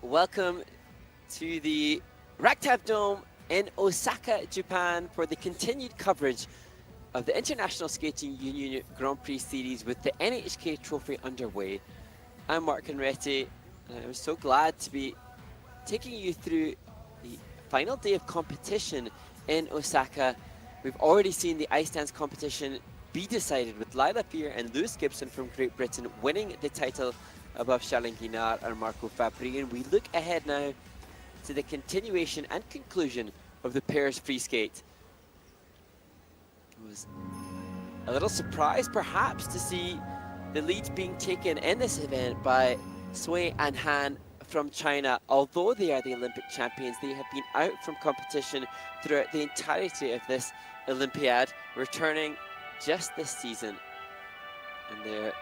Welcome to the Ragtime Dome in Osaka, Japan for the continued coverage of the International Skating Union Grand Prix Series with the NHK Trophy underway. I'm Mark Conretti, and I'm so glad to be taking you through the final day of competition in Osaka. We've already seen the ice dance competition be decided with Lila Fear and Lewis Gibson from Great Britain winning the title above Charlene Guinard and Marco Fabri, and we look ahead now to the continuation and conclusion of the pairs free skate. It was a little surprised perhaps to see the lead being taken in this event by Sui and Han from China. Although they are the Olympic champions, they have been out from competition throughout the entirety of this Olympiad, returning just this season. And their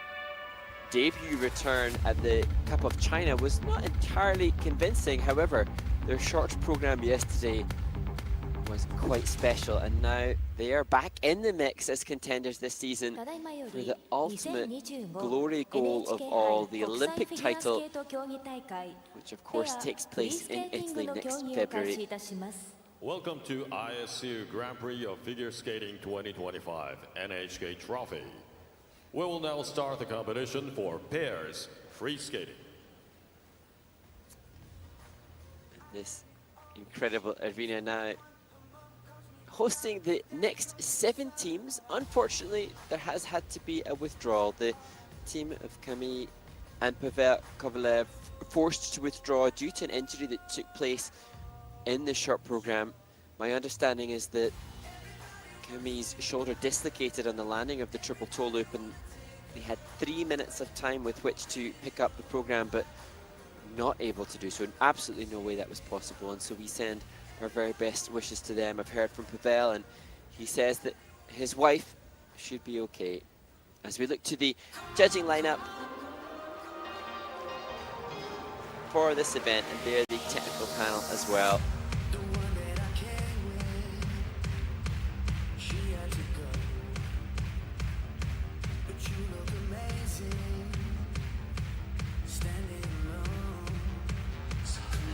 debut return at the Cup of China was not entirely convincing. However, their short program yesterday was quite special, and now they are back in the mix as contenders this season for the ultimate glory goal of all, the Olympic title, which of course takes place in Italy next February. Welcome to ISU Grand Prix of Figure Skating 2025 NHK Trophy. We will now start the competition for pairs free skating. This incredible arena now hosting the next 7 teams. Unfortunately, there has had to be a withdrawal. The team of Camille and Pavel Kovalev forced to withdraw due to an injury that took place in the short program. My understanding is that Camille's shoulder dislocated on the landing of the triple toe loop, and they had 3 minutes of time with which to pick up the program, but not able to do so. Absolutely no way that was possible, and so we send our very best wishes to them. I've heard from Pavel, and he says that his wife should be okay. As we look to the judging lineup for this event, and they're the technical panel as well.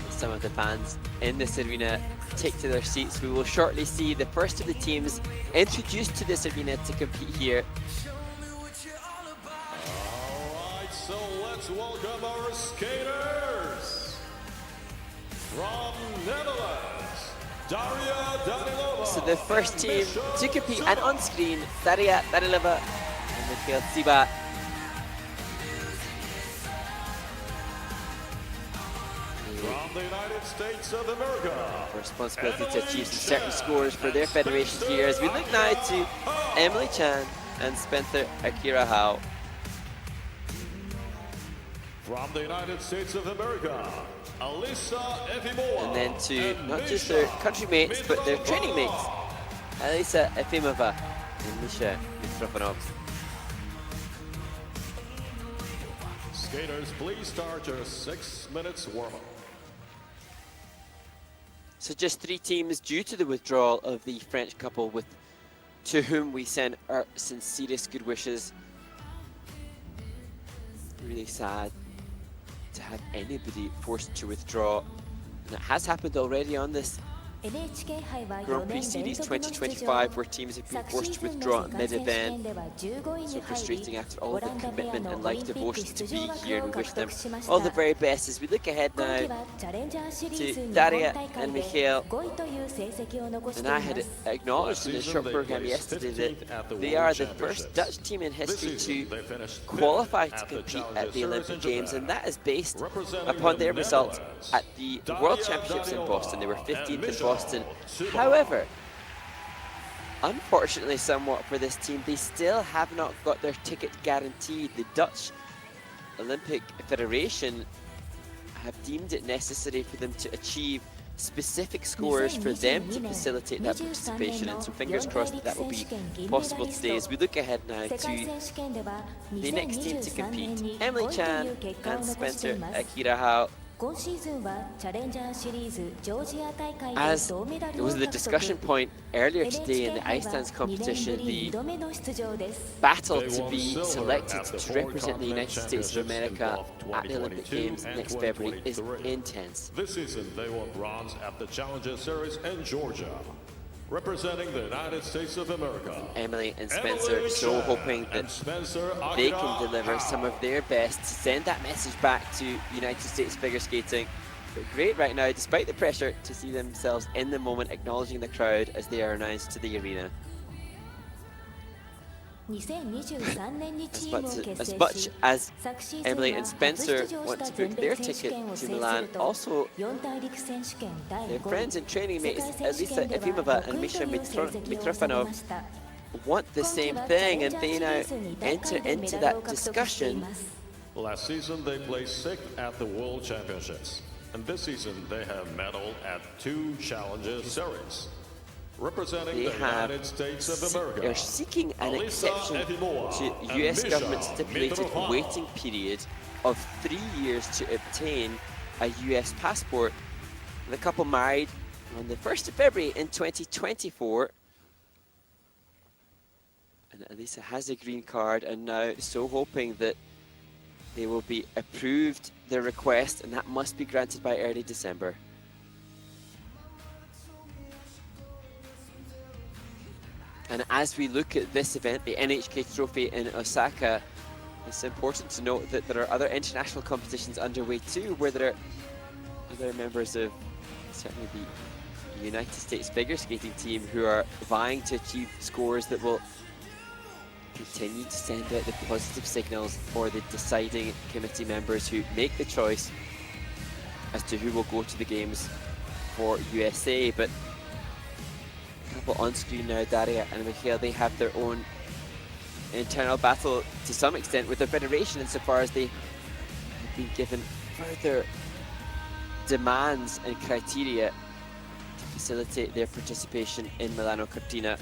Some of the fans in this arena take to their seats. We will shortly see the first of the teams introduced to this arena to compete here. Alright, so let's welcome our skaters. From Netherlands, Daria, Danilova. So the first team to compete, and on screen, Daria, Danilova and Michel, Tsiba. From the United States of America, Responsibility to achieve some certain scores for their federation here, as we look now to Emily Chan and Spencer Akira Howe. From the United States of America, Alisa, Efimova. And then to not just their country mates, but their training mates, Alisa, Efimova and Misha, Mitrofanov. Skaters, please start your 6 minutes warm-up. So just 3 teams due to the withdrawal of the French couple, to whom we send our sincerest good wishes. Really sad to have anybody forced to withdraw, and it has happened already on this Grand Prix Series 2025, where teams have been forced to withdraw mid-event. So frustrating after all the commitment and life devotion to be here. We wish them all the very best as we look ahead now to Daria and Michel. And I had acknowledged in the short program yesterday that they are the first Dutch team in history to qualify to compete at the Olympic Games, and that is based upon their results at the World Championships in Boston. They were 15th in Boston. However, unfortunately somewhat for this team, they still have not got their ticket guaranteed. The Dutch Olympic Federation have deemed it necessary for them to achieve specific scores for them to facilitate that participation, and so fingers crossed that that will be possible today as we look ahead now to the next team to compete. Emily Chan and Spencer Akira. As there was the discussion point earlier today in the ice dance competition, the battle to be selected to represent the United States of America at the Olympic Games next February is intense. This season they won bronze at the Challenger Series in Georgia, representing the United States of America. Emily and Spencer so hoping that they can deliver some of their best to send that message back to United States figure skating. But great right now, despite the pressure, to see themselves in the moment, acknowledging the crowd as they are announced to the arena. As much as Emily and Spencer want to book their ticket to Milan, also their friends and training mates Alisa Efimova and Misha Mitrofanov want the same thing, and they now enter into that discussion. Last season they placed 6th at the World Championships, and this season they have medaled at 2 Challenger Series, representing the United States of America. They're seeking an exception to US government stipulated waiting period of 3 years to obtain a US passport. The couple married on the 1st of February in 2024. And Alisa has a green card and now so hoping that they will be approved their request, and that must be granted by early December. And as we look at this event, the NHK Trophy in Osaka, it's important to note that there are other international competitions underway too, where there are other members of certainly the United States figure skating team who are vying to achieve scores that will continue to send out the positive signals for the deciding committee members who make the choice as to who will go to the games for USA. But on screen now, Daria and Michel, they have their own internal battle to some extent with the federation insofar as they have been given further demands and criteria to facilitate their participation in Milano Cortina.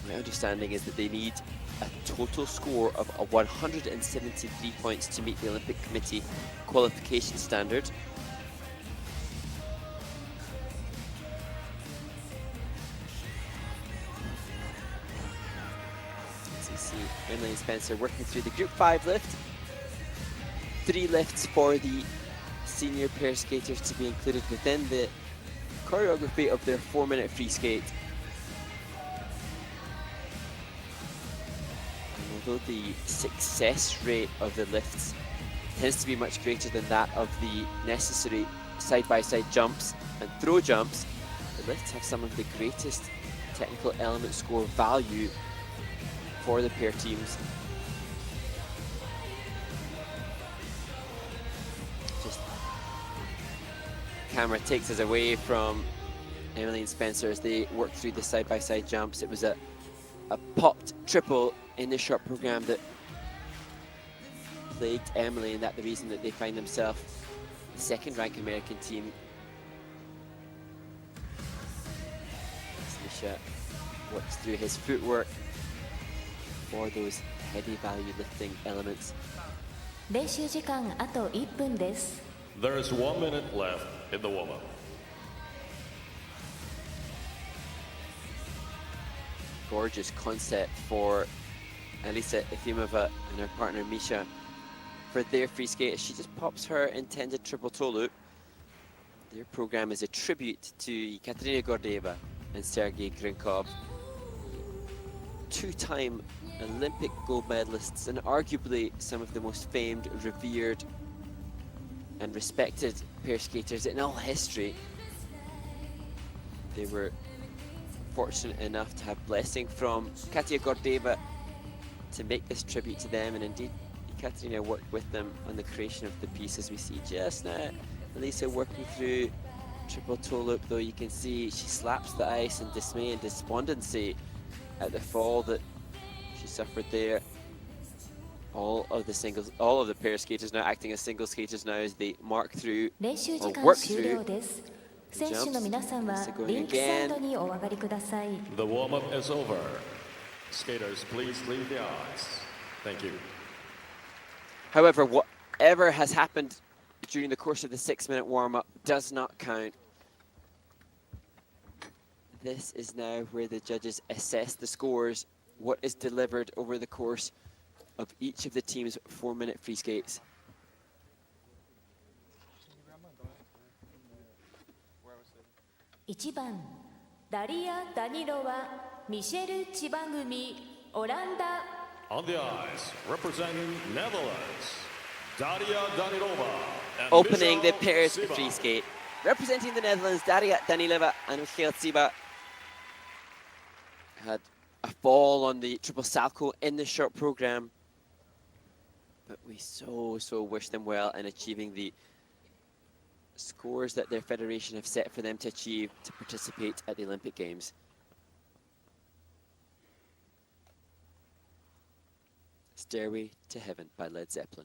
My understanding is that they need a total score of 173 points to meet the Olympic Committee qualification standard. Emily and Spencer working through the Group 5 lift. 3 lifts for the senior pair skaters to be included within the choreography of their 4-minute free skate. And although the success rate of the lifts tends to be much greater than that of the necessary side-by-side jumps and throw jumps, the lifts have some of the greatest technical element score value for the pair teams. Just camera takes us away from Emily and Spencer as they work through the side-by-side jumps. It was a popped triple in the short program that plagued Emily, and that's the reason that they find themselves the second-ranked American team. As Misha works through his footwork for those heavy value lifting elements. There is 1 minute left in the warm-up. Gorgeous concept for Alisa Efimova and her partner Misha for their free skate. She just pops her intended triple toe loop. Their program is a tribute to Ekaterina Gordeeva and Sergei Grinkov, two-time Olympic gold medalists and arguably some of the most famed, revered and respected pair skaters in all history. They were fortunate enough to have blessing from Katia Gordeeva to make this tribute to them, and indeed Ekaterina worked with them on the creation of the piece, as we see just now. Alisa working through triple toe loop, though you can see she slaps the ice in dismay and despondency at the fall that she suffered there. All of the pair skaters now acting as single skaters now as they mark through or work through the jumps. Alisa going again. The warm-up is over. Skaters, please leave the ice. Thank you. However, whatever has happened during the course of the 6-minute warm-up does not count. This is now where the judges assess the scores, what is delivered over the course of each of the team's 4-minute free skates. Daria, Danilova, Michel, Tsiba組, Oranda. On the ice, representing Netherlands, Daria, Danilova, and Opening Misha, the pairs Tsiba. free skate. Representing the Netherlands, Daria, Danilova and Michel Tsiba had a fall on the triple salchow in the short program, but we so wish them well in achieving the scores that their federation have set for them to achieve to participate at the Olympic Games. Stairway to Heaven by Led Zeppelin.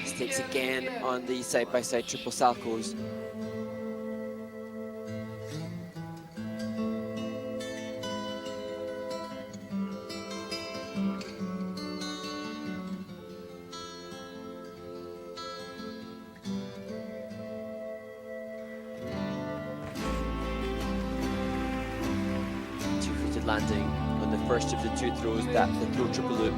Mistakes again on the side-by-side triple salchows. Two-footed landing on the first of the two throws, the throw triple loop.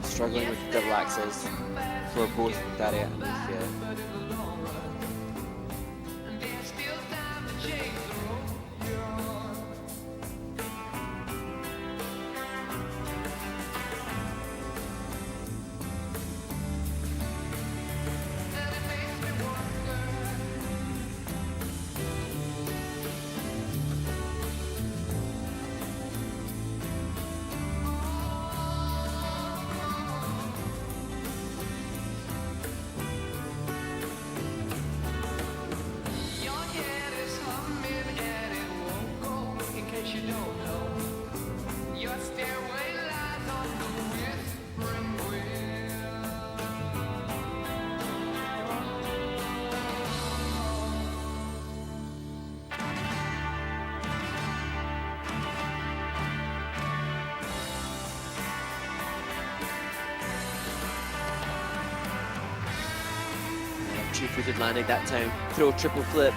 Struggling with double axes for both Daria and Michel. Two-footed landing that time, throw triple flip.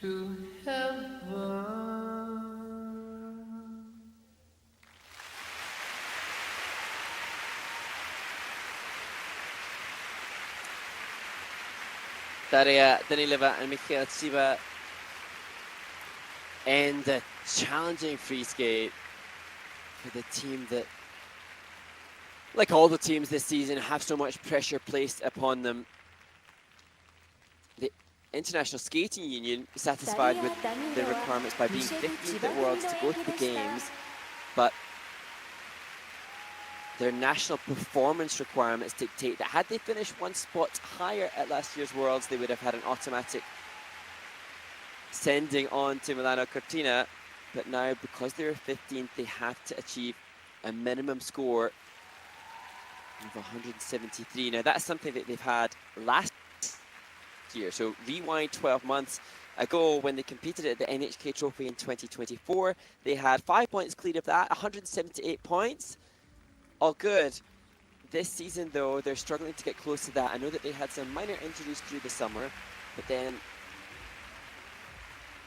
to heaven. Daria, Danilova and Michel Tsiba and the challenging free skate for the team that, like all the teams this season, have so much pressure placed upon them. The International Skating Union satisfied with the requirements by being 15th at Worlds to go to the Games, but their national performance requirements dictate that had they finished one spot higher at last year's Worlds, they would have had an automatic sending on to Milano Cortina. But now, because they're 15th, they have to achieve a minimum score of 173. Now, that's something that they've had last year. So rewind 12 months ago when they competed at the NHK Trophy in 2024, they had 5 points cleared of that, 178 points. All good. This season, though, they're struggling to get close to that. I know that they had some minor injuries through the summer, but then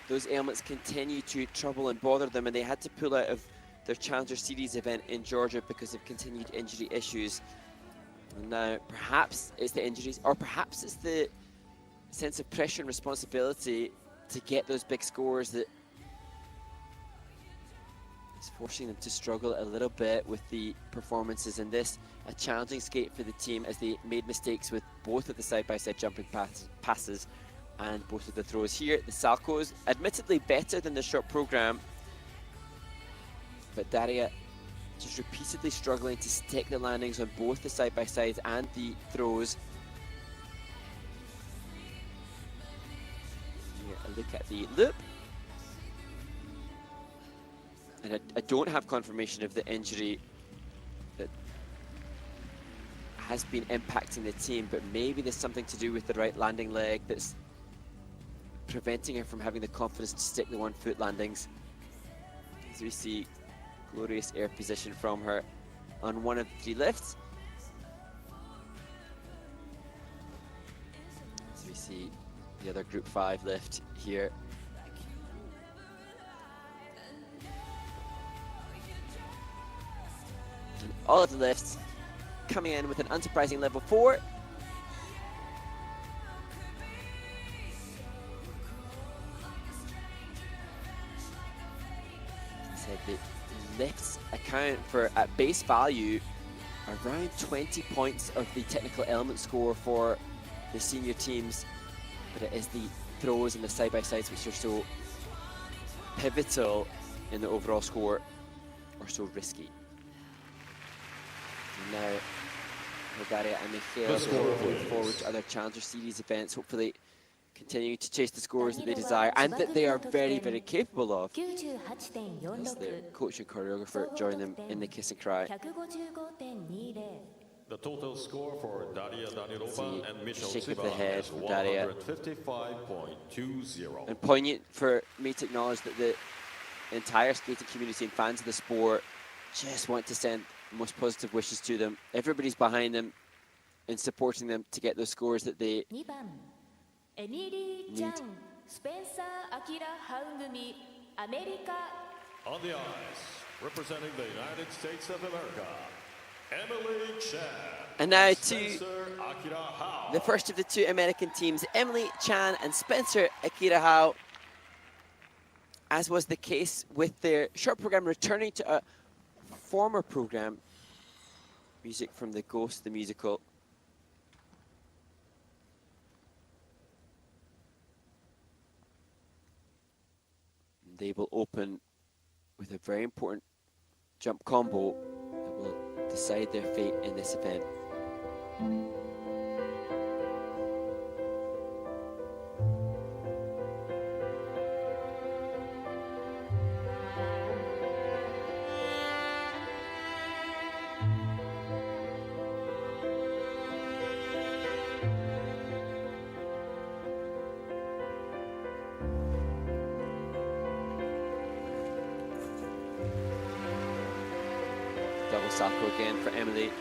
those ailments continue to trouble and bother them, and they had to pull out of their Challenger Series event in Georgia because of continued injury issues. And now, perhaps it's the injuries, or perhaps it's the sense of pressure and responsibility to get those big scores that is forcing them to struggle a little bit with the performances in this. A challenging skate for the team as they made mistakes with both of the side-by-side jumping passes and both of the throws. Here, the Salcho's admittedly better than the short program, but Daria just repeatedly struggling to stick the landings on both the side-by-sides and the throws. Here, a look at the loop. And I don't have confirmation of the injury that has been impacting the team, but maybe there's something to do with the right landing leg that's preventing her from having the confidence to stick the 1 foot landings. As we see glorious air position from her on one of the 3 lifts. As we see the other Group 5 lift here. And all of the lifts coming in with an unsurprising level 4. Said the lifts account for, at base value, around 20 points of the technical element score for the senior teams, but it is the throws and the side-by-sides which are so pivotal in the overall score, or so risky. And now, Daria and Michel going forward to other Challenger Series events, hopefully continuing to chase the scores that they desire and that they are very, very capable of. As their coach and choreographer join them in the kiss and cry. The total score for Daria Danilova and Michel Shake of the Tsiba head is from Daria. 155.20. And poignant for me to acknowledge that the entire skating community and fans of the sport just want to send most positive wishes to them. Everybody's behind them and supporting them to get those scores that they need. On the ice, representing the United States of America, Emily Chan. And now to Spencer Akira Howe. the first of the 2 American teams, Emily Chan and Spencer Akira Howe. As was the case with their short program, returning to a former program, music from the Ghost, the musical. They will open with a very important jump combo that will decide their fate in this event. Double Sacco again for Emily.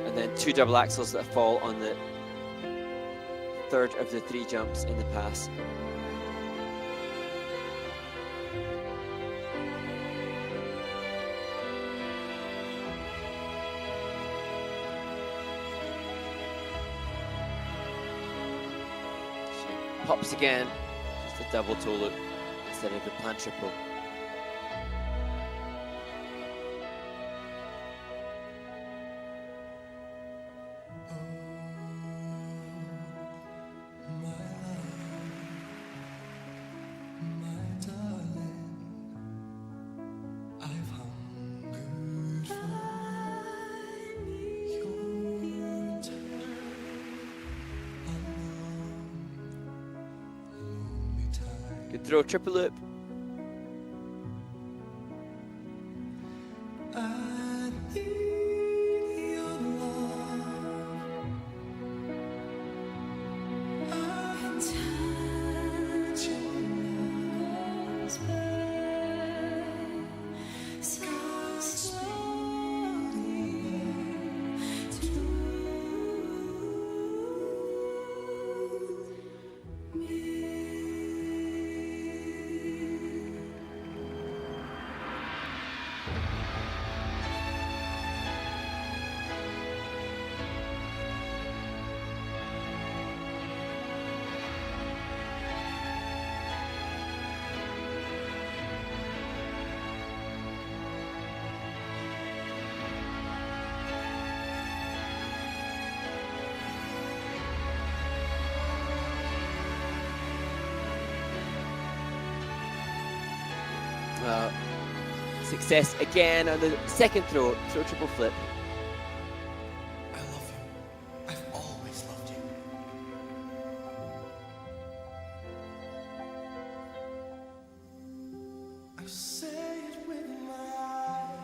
And then 2 double axels that fall on the third of the 3 jumps in the pass. She pops again, just a double toe loop instead of the plan triple. Good throw, triple loop. Success again on the second throw triple flip. I love you. I've always loved you. I say it with my eyes.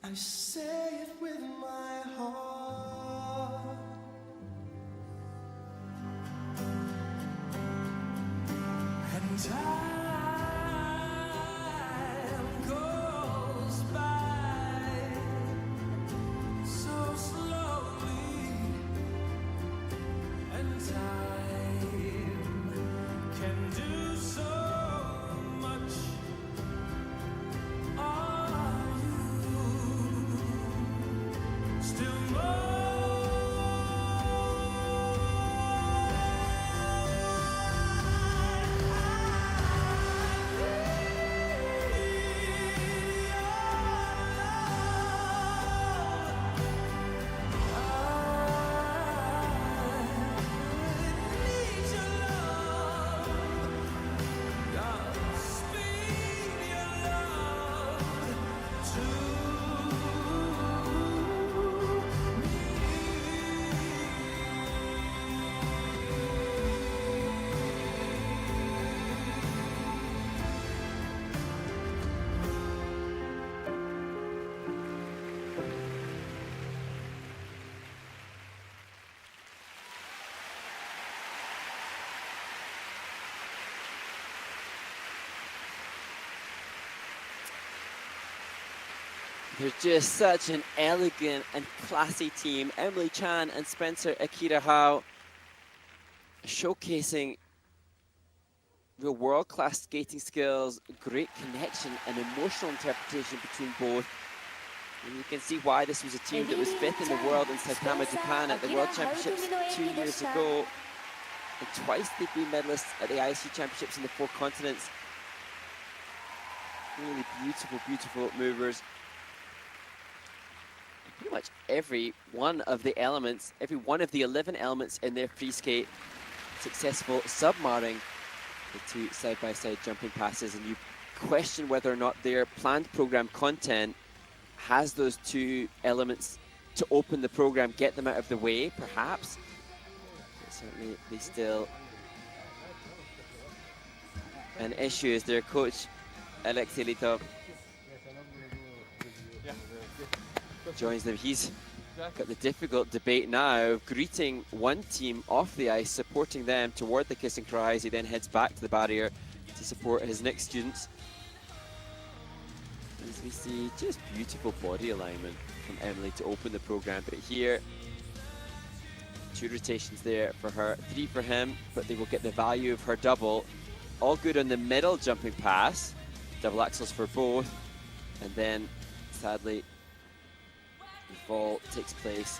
I say it with my heart. And time goes by so slowly, and time can do so much. Are you still more? They're just such an elegant and classy team. Emily Chan and Spencer Akira Howe showcasing real world-class skating skills, great connection and emotional interpretation between both. And you can see why this was a team that was 5th in the world in Saitama, Japan at the World Championships 2 years ago. And twice they've been medalists at the IC Championships in the 4 continents. Really beautiful, beautiful movers. Pretty much every one of the elements, every one of the 11 elements in their free skate, successful submarring the 2 side-by-side jumping passes, and you question whether or not their planned program content has those 2 elements to open the program, get them out of the way, perhaps. But certainly they still an issue as their coach, Alexei joins them. He's got the difficult debate now of greeting one team off the ice, supporting them toward the kiss and cry as he then heads back to the barrier to support his next students. As we see just beautiful body alignment from Emily to open the program, but here 2 rotations there for her, 3 for him, but they will get the value of her double. All good on the middle jumping pass. Double axels for both. And then, sadly, the fall takes place,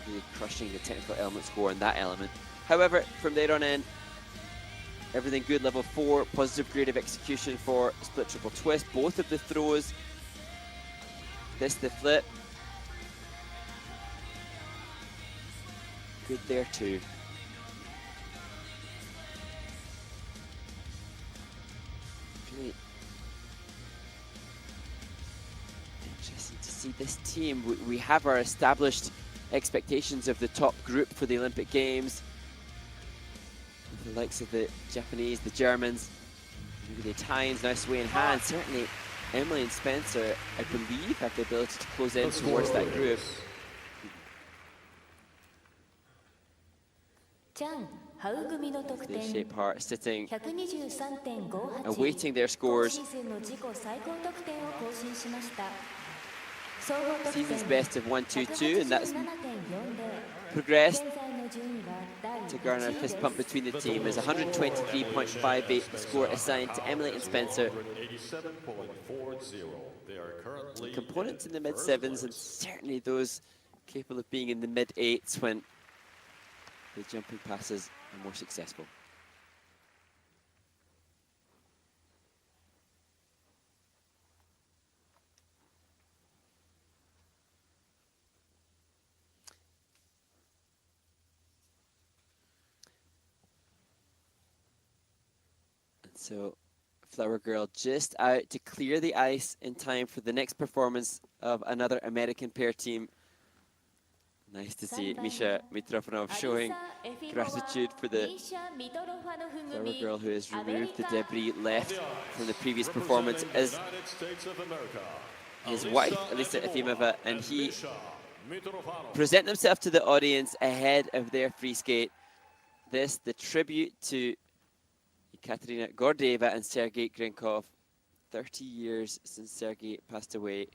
really crushing the technical element score on that element. However, from there on in, everything good. Level 4, positive grade of execution for split triple twist. Both of the throws. This the flip. Good there too. Really interesting to see this team. We have our established expectations of the top group for the Olympic Games. With the likes of the Japanese, the Germans, maybe the Italians now swaying hands. Certainly Emily and Spencer, I believe, have the ability to close in towards that group. They shape heart sitting, awaiting their scores. Season's best of 1-2-2, and that's progressed to garner a fist pump between the team. There's 123.58 score assigned to Emily and Spencer. Components in the mid-7s, and certainly those capable of being in the mid-8s when the jumping passes are more successful. And so Flower Girl just out to clear the ice in time for the next performance of another American pair team. Nice to see Misha Mitrofanov showing gratitude for the Flower Girl who has removed the debris left from the previous performance as his wife, Alisa Efimova, and he present themselves to the audience ahead of their free skate. This, the tribute to Katerina Gordeeva and Sergei Grinkov. 30 years since Sergei passed away.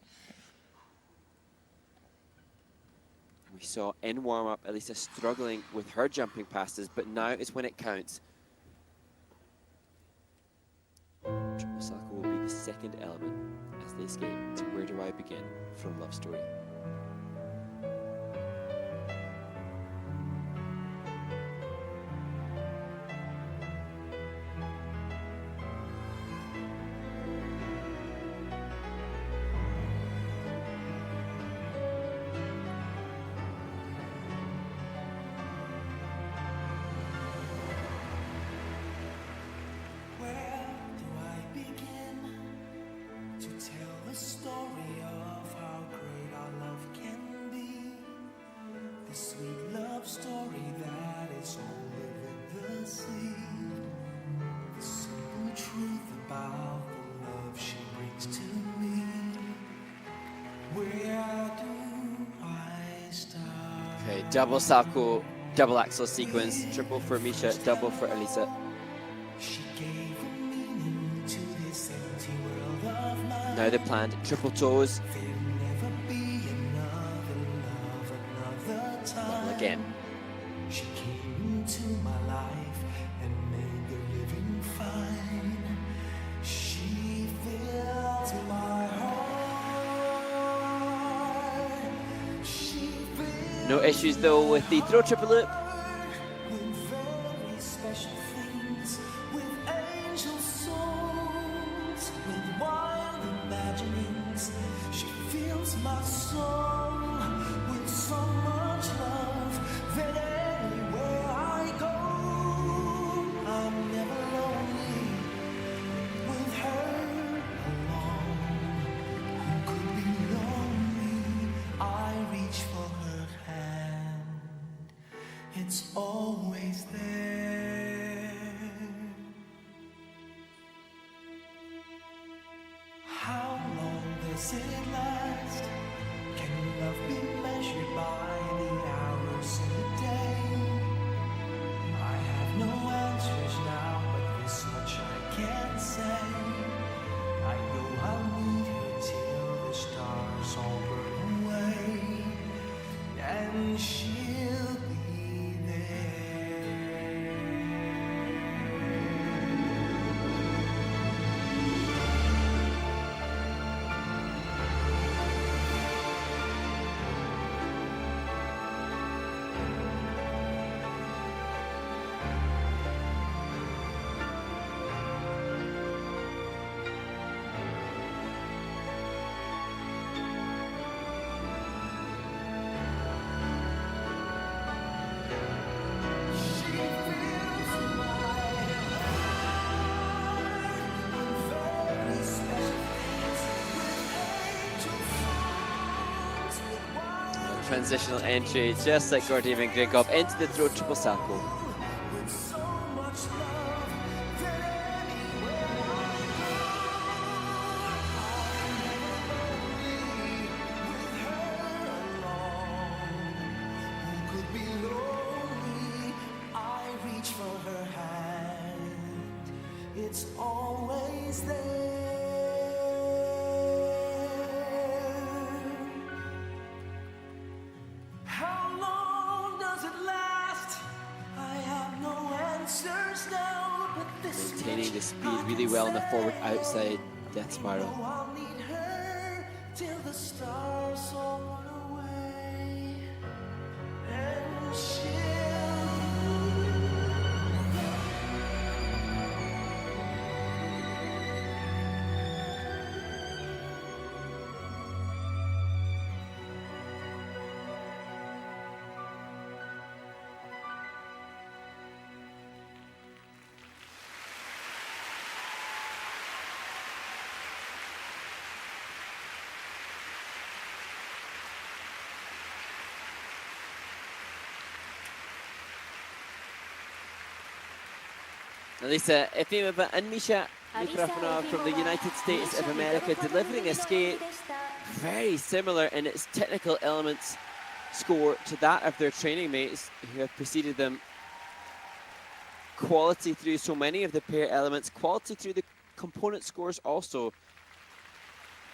We saw in warm-up Alisa struggling with her jumping passes, but now is when it counts. Triple Salchow will be the second element as they skate to Where Do I Begin from Love Story. Double Salchow, double axel sequence, triple for Misha, double for Alisa. Now the planned triple toes. Double again. She came into my life and made the living fine. She fills my heart. She fills No issues though with the throw triple loop. with very special things, with angel souls, with wild imaginings. She fills my soul with so much love that anywhere I go, I'm never lonely with her alone. Who could be lonely? I reach for her hand. It's always there. How long does it last? Can love be measured by the hours in the day? I have no answers now, but this much I can say. I know I'll need her till the stars all burn away, and she'll transitional entry, just like Gordeev and Grinkov, into the throw triple salto. with so much love that anywhere who could be lonely. I reach for her hand, it's always there. How long does it last? I have no answers now, but this Maintaining the much speed I really can well on the say. forward outside death spiral. Oh, I'll need her till the stars all run away, and she'll Alisa, Efimova and Misha Mitrofanov from the United States of America delivering a skate very similar in its technical elements score to that of their training mates who have preceded them. Quality through so many of the pair elements, quality through the component scores also.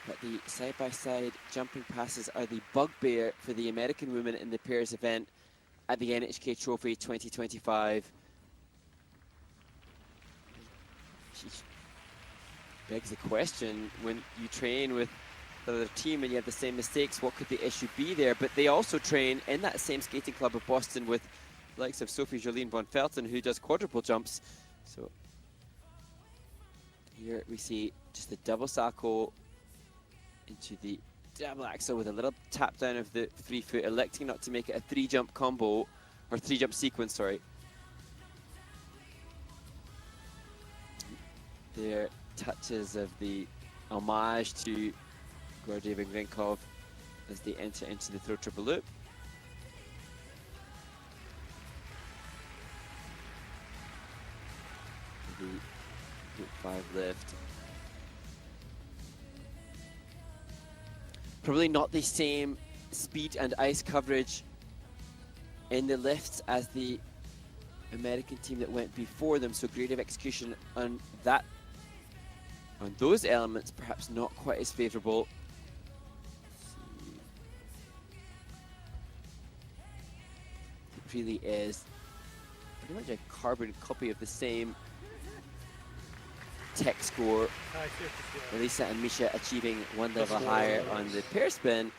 But the side-by-side jumping passes are the bugbear for the American women in the pairs event at the NHK Trophy 2025. Sheesh. Begs the question, when you train with the other team and you have the same mistakes, what could the issue be there? But they also train in that same skating club of Boston with the likes of Sophie Jolene von Felten, who does quadruple jumps. So here we see just a double salto into the double axel with a little tap down of the free foot, electing not to make it a 3-jump combo, or 3-jump sequence, sorry. There touches of the homage to Gordeev and Grinkov as they enter into the throw triple loop. The loop 5 lift. Probably not the same speed and ice coverage in the lifts as the American team that went before them, so creative execution on that, on those elements, perhaps not quite as favorable. It really is pretty much a carbon copy of the same tech score. Alisa and Misha achieving one level higher on the pair spin.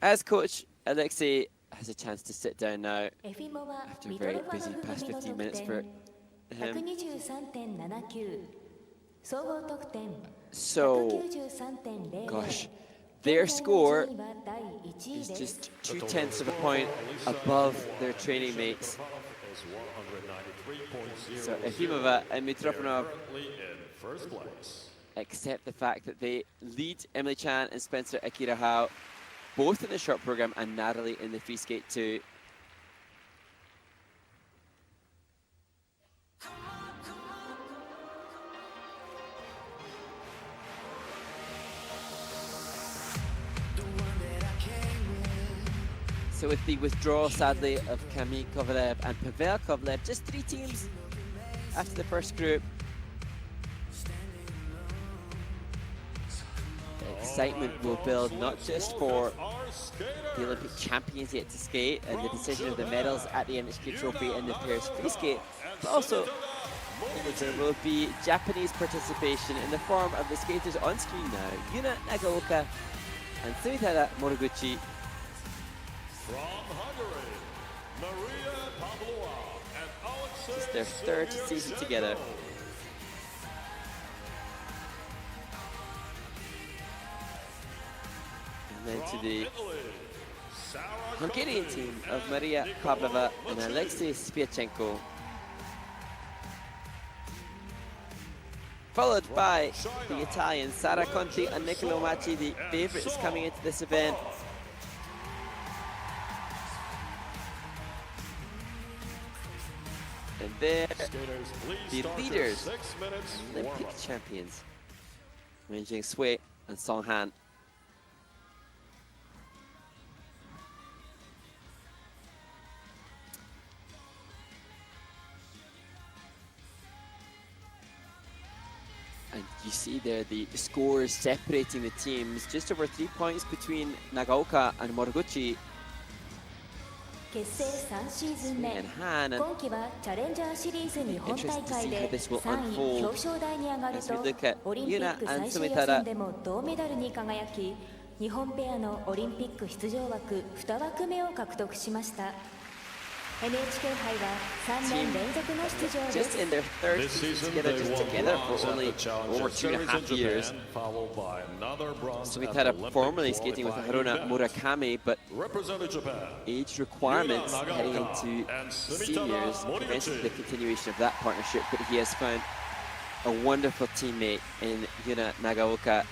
As coach Alexei has a chance to sit down now after a very busy past 15 minutes for him. So, gosh, their score is just 0.2 of a point above their training mates. So Efimova and Mitrofanov accept the fact that they lead Emily Chan and Spencer Akira Howe, both in the short program and Natalie in the free skate too. So with the withdrawal, sadly, of Kamil Kovalev and Pavel Kovalev, just 3 teams after the first group. The excitement will build not just for the Olympic champions yet to skate and the decision of the medals at the NHK Trophy in the pairs free skate, but also there will be Japanese participation in the form of the skaters on screen now. Yuna, Nagaoka and Sumitada Moraguchi. From Hungary, Maria Pavlova and Alexei. It's their 3rd season together. And then to the Hungarian team of Maria Pavlova and Alexei Sviatchenko. Followed by the Italians, Sara, Conti and Niccolo Macii, the favourites coming into this event. And there, Skaters, please the start your leaders, 6 minutes Olympic warm-up. champions, Wenjing Sui and Song Han. And you see there the scores separating the teams, just over 3 points between Nagaoka and Moraguchi 結成3シーズン目 and Han. And 今季はチャレンジャーシリーズ日本大会 Interesting to see how で this will 3位 unfold 表彰台に上がる as we と look at オリンピッ Yuna ク and 最終予 Sumitada. 選でも銅メダルに輝き日本ペアのオリンピック出場枠2枠目を獲得しました NHK 杯は3年連続の出場で Just す in their third This season season, together, they just won together bronze for at only the Challenger over 2.5 Series in years. Japan, followed by another bronze at the Sumitada Olympic formerly skating with qualifying Haruna event. Murakami, but Representing Japan, age requirements Yuna heading Nagaoka into and Sumitada seniors Moraguchi. prevented the continuation of that partnership, but he has found a wonderful teammate in Yuna Nagaoka.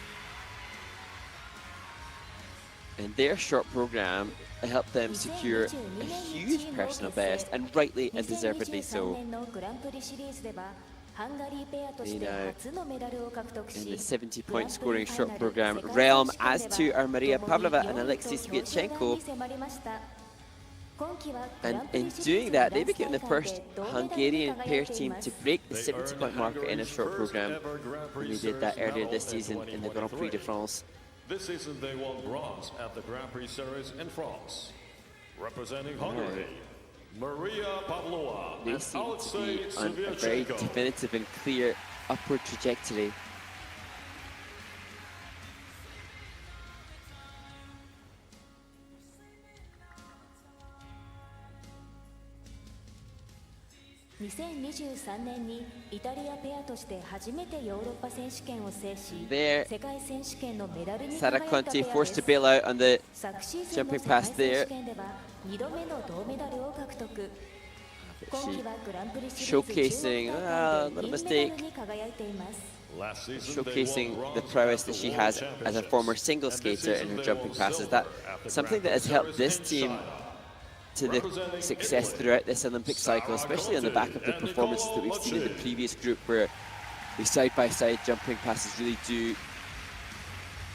And their short program helped them secure a huge personal best, and rightly and deservedly 2023 so. 年のグランプリシリーズではハンガリーペアとして初のメダルを獲得し In the 70-point scoring short program realm, as to our Maria Pavlova and Alexei Sviatchenko. And in doing that, they became the first Hungarian pair team to break the They earned 70-point marker in a Hungary's short first program. ever Grand Prix And they did that Series earlier medal this season in the Grand Prix de 2023. France. This season, they won bronze at the Grand Prix Series in France. Representing Hungary, Maria Pavlova They and seem to Alexei be on a very Sviatchenko. definitive and clear upward trajectory. ...2023年にイタリアペアとして初めてヨーロッパ選手権を制し There, 世界選手権のメダルに Sara 輝いたペア Conti で forced to す bail out on the 昨シーズンの jumping 世界 pass 選 there. 手権では2度目の銅メダルを獲得 今 She 季はグランプリシリーズ showcasing 中国 a 大会 little で銀メダル mistake, に輝いています Last season, they showcasing won the bronze prowess at that the she World has as a former Championships. single And this skater in season, her they jumping won passes. silver That at the something Grand that has Prix helped Series this in team China. to the Representing success Italy, throughout this Olympic cycle, Sara especially on the back of the Conti and performances that we've seen in the Macii. previous group, where the side-by-side jumping passes really do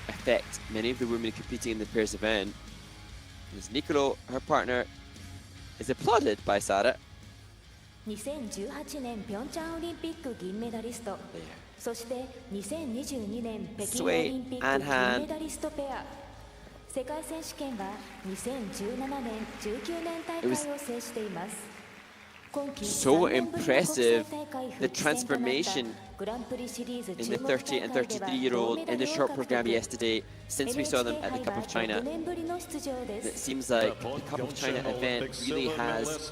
affect many of the women competing in the pairs event. As Niccolo, her partner, is applauded by Sara. 2018年ピョンチャンオリンピック銀メダリスト There. そして2022年北京オ Sui リンピック and 金 Han. メダリストペア世界選手権は2017年19年大会を制しています今季 So 3年ぶりの国際 impressive, 大会 the 復帰戦となった transformation グランプリシリーズ in the 中国 30 and 大会では 33-year-old 銅メダ in ル the を short 獲 program 得 yesterday, since we saw them at the NHK Cup 杯 of は China. 6年ぶりの出場で It す seems like the Cup of China event really has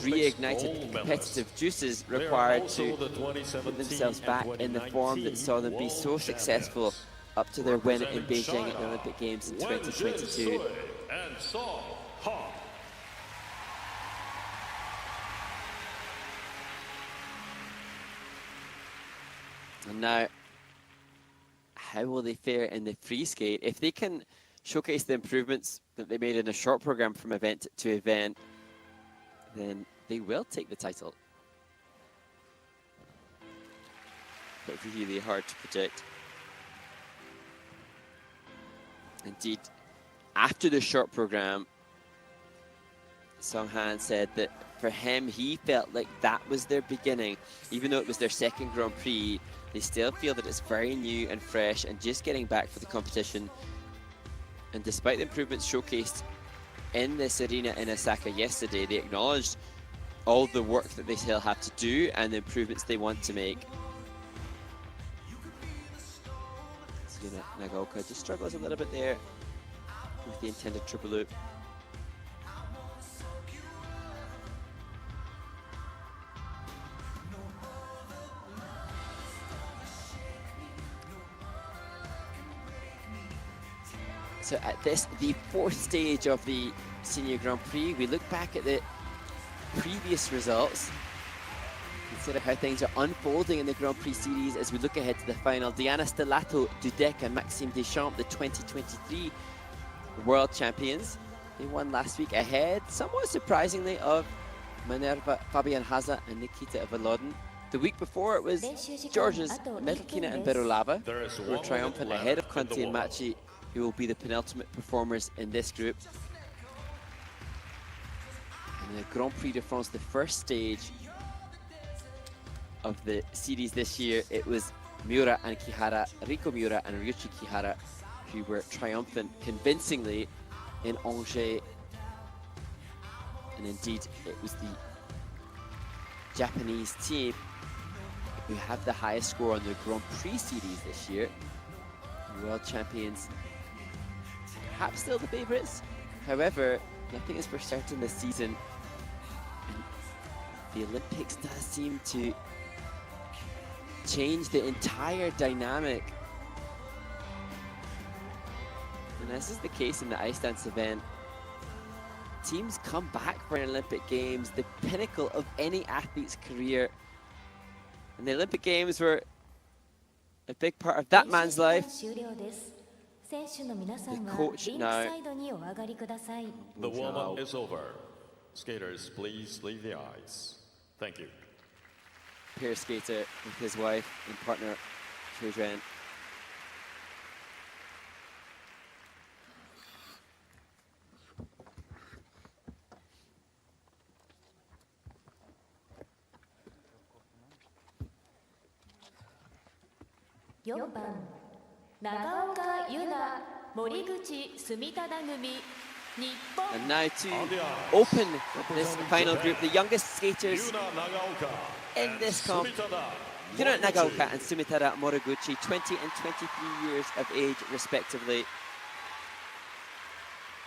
reignited the competitive juices required to put themselves back in the form that saw them be so successful up to their win in Beijing at the Olympic Games in 2022. And Song Han. And now, how will they fare in the free skate? If they can showcase the improvements that they made in a short program from event to event, then they will take the title. But really hard to predict. Indeed, after the short program, Song Han said that for him, he felt like that was their beginning. Even though it was their second Grand Prix, they still feel that it's very new and fresh and just getting back for the competition. And despite the improvements showcased in this arena in Osaka yesterday, they acknowledged all the work that they still have to do and the improvements they want to make. Yuna Nagaoka just struggles a little bit there with the intended triple loop. So at this, the fourth stage of the Senior Grand Prix, we look back at the previous results, consider how things are unfolding in the Grand Prix series as we look ahead to the final. Diana Stellato, Dudek and Maxime Deschamps, the 2023 world champions. They won last week ahead, somewhat surprisingly, of Minerva, Fabian Haza and Nikita Volodin. The week before it was Georgia's Metlkina and Berulava, who were triumphant ahead of Conti and Macii, who will be the penultimate performers in this group. And the Grand Prix de France, the first stage of the series this year, it was Miura and Kihara, Riko Miura and Ryuichi Kihara, who were triumphant convincingly in Angers. And indeed, it was the Japanese team who have the highest score on the Grand Prix series this year. The world champions, perhaps still the favourites. However, nothing is for certain this season. And the Olympics does seem to change the entire dynamic. And this is the case in the ice dance event. Teams come back for an Olympic Games, the pinnacle of any athlete's career. And the Olympic Games were a big part of that man's life. The coach now. The warm-up is over. Skaters, please leave the ice. Thank you. Pair skater with his wife and partner, children. Nagaoka, Yuna, Moraguchi, Sumitada gumi, Nippon. And now to open this final group, the youngest skaters in this comp. Yuna Nagaoka and Sumitada Moraguchi, 20 and 23 years of age respectively.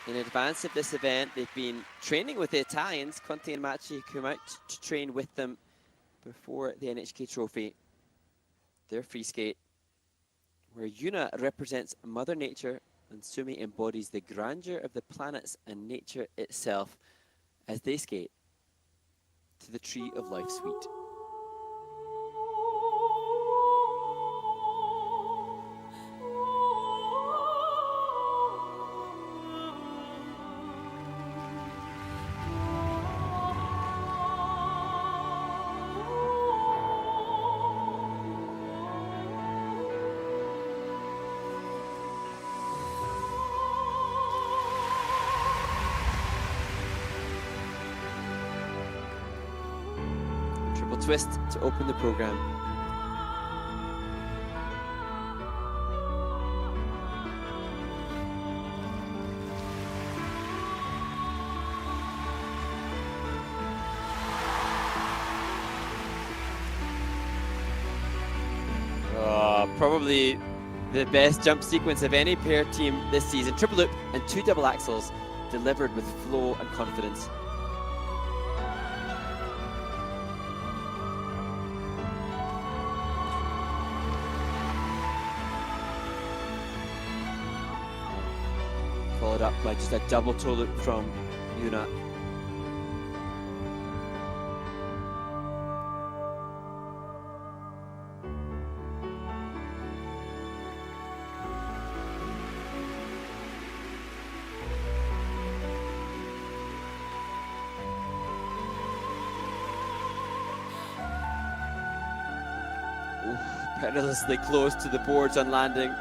In advance of this event, they've been training with the Italians. Conti and Macii come out to train with them before the NHK Trophy, their free skate, where Yuna represents Mother Nature and Sumi embodies the grandeur of the planets and nature itself as they skate to the Tree of Life Suite. Twist to open the program. Probably the best jump sequence of any pair team this season. Triple loop and 2 double axels delivered with flow and confidence. Followed up by just a double toe loop from Yuna. Perilously close to the boards on landing.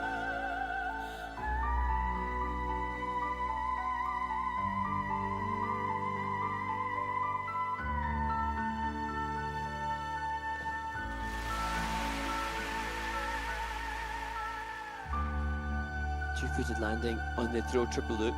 Two-footed landing on the throw triple loop.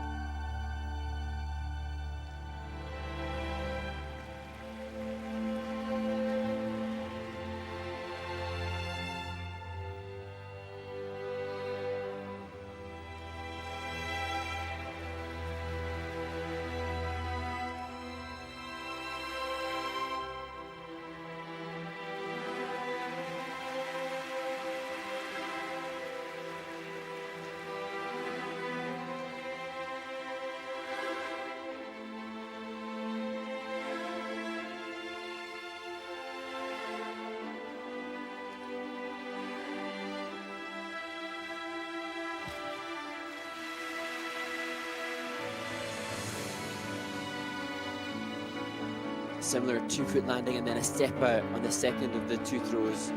similar 2-foot landing and then a step out on the second of the 2 throws.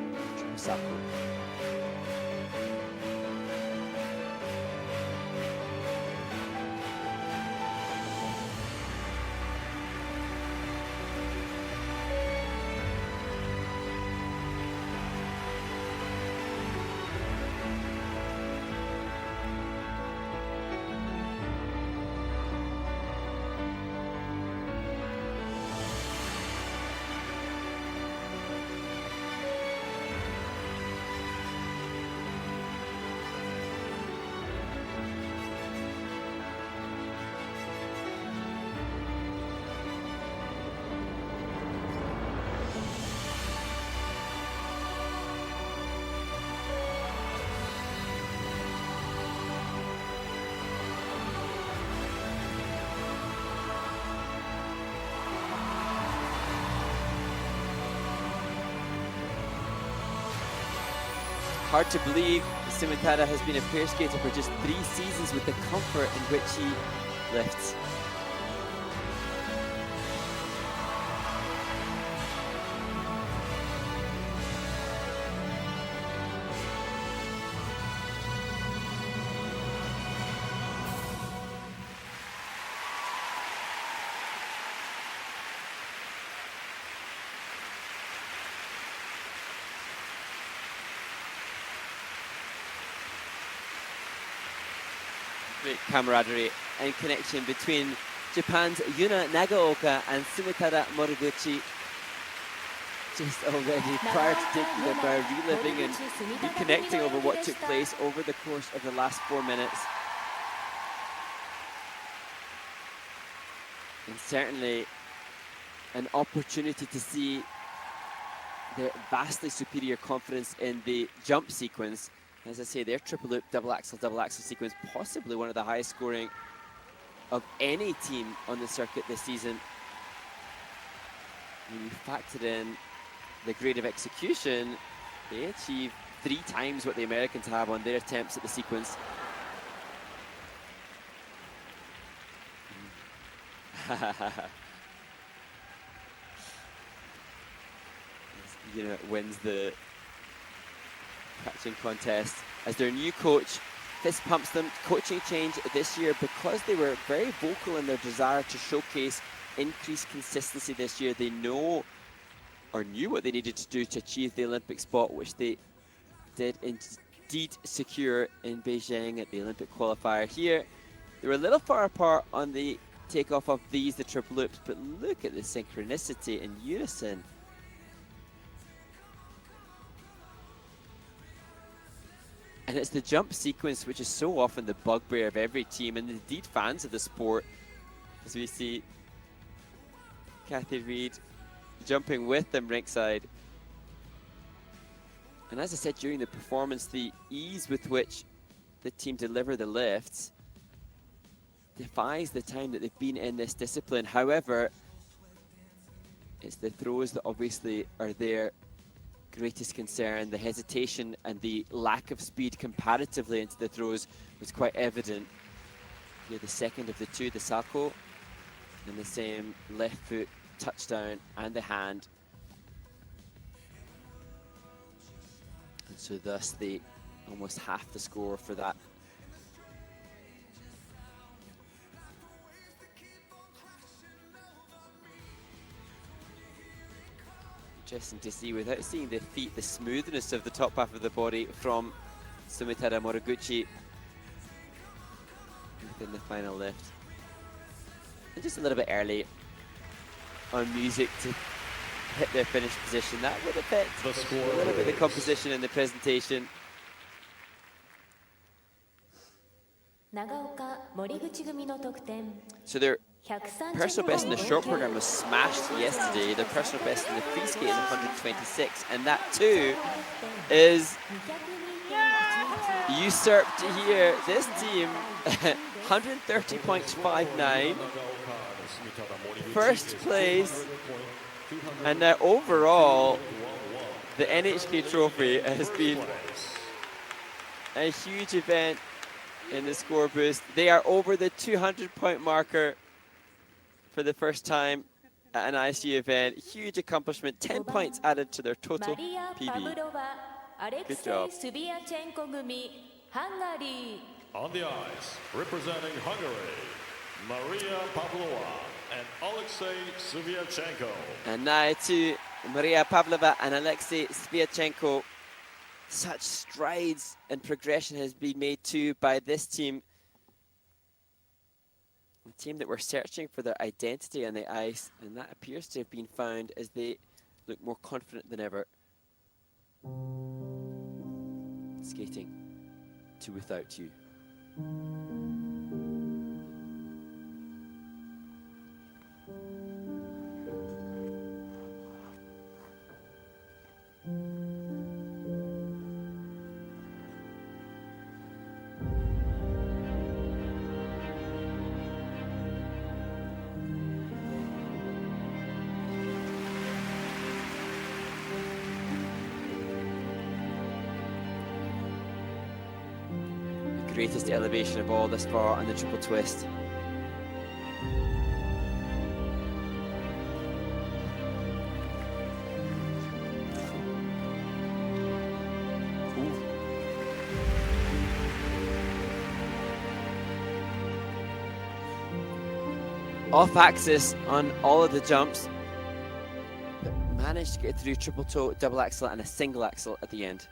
Sako. Hard to believe Sumitada has been a pair skater for just 3 seasons with the comfort in which he lifts. Great camaraderie and connection between Japan's Yuna Nagaoka and Sumitada Moraguchi. Just already prior to taking their bow, reliving and reconnecting over what took place over the course of the last 4 minutes. And certainly an opportunity to see their vastly superior confidence in the jump sequence. As I say, their triple loop, double axel sequence, possibly one of the highest scoring of any team on the circuit this season. When you factor in the grade of execution, they achieve 3 times what the Americans have on their attempts at the sequence. Yuna wins the catching contest as their new coach fist pumps them. Coaching change this year because they were very vocal in their desire to showcase increased consistency this year. They know or knew what they needed to do to achieve the Olympic spot, which they did indeed secure in Beijing at the Olympic qualifier. Here they were a little far apart on the takeoff of the triple loops, but look at the synchronicity and unison. And it's the jump sequence which is so often the bugbear of every team, and indeed fans of the sport, as we see Kathy Reed jumping with them ringside. And as I said during the performance, the ease with which the team deliver the lifts defies the time that they've been in this discipline. However, it's the throws that obviously are their greatest concern. The hesitation and the lack of speed comparatively into the throws was quite evident. Here the second of the 2, the Sako, and the same left foot touchdown and the hand. And so thus the almost half the score for that. Interesting to see, without seeing the feet, the smoothness of the top half of the body from Sumitada Moraguchi within the final lift. And just a little bit early on music to hit their finished position. That would affect a little bit the composition and the presentation. So their personal best in the short program was smashed yesterday. Their personal best in the free skate is 126, and that too is usurped here. This team 130.59, first place, and now overall the NHK Trophy has been a huge event in the score boost. They are over the 200-point marker for the first time at an ISU event. Huge accomplishment, 10 points added to their total マリア・パ PB. ブロバ、アレクセ Good job. イ・スビアチェンコ組、ハンガリー。 On the ice, representing Hungary, Maria Pavlova and Alexei Sviatchenko. And now to Maria Pavlova and Alexei Sviatchenko. Such strides and progression has been made too by this team. A team that were searching for their identity on the ice, and that appears to have been found as they look more confident than ever. Skating to Without You. Greatest elevation of all thus far on the triple twist. Ooh. Off axis on all of the jumps, but managed to get through triple toe, double axel, and a single axel at the end.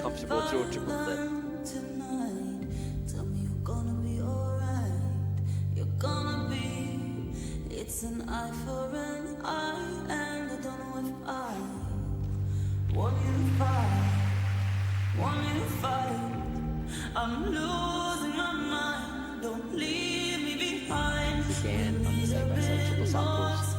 Comfortable throw triple flip. Tell me you're gonna be alright. You're gonna be. It's an eye for an eye, and I don't know if I want you to fight. Want you to fight. I'm losing my mind. Don't leave me behind. Again on the side-by-side triple samples.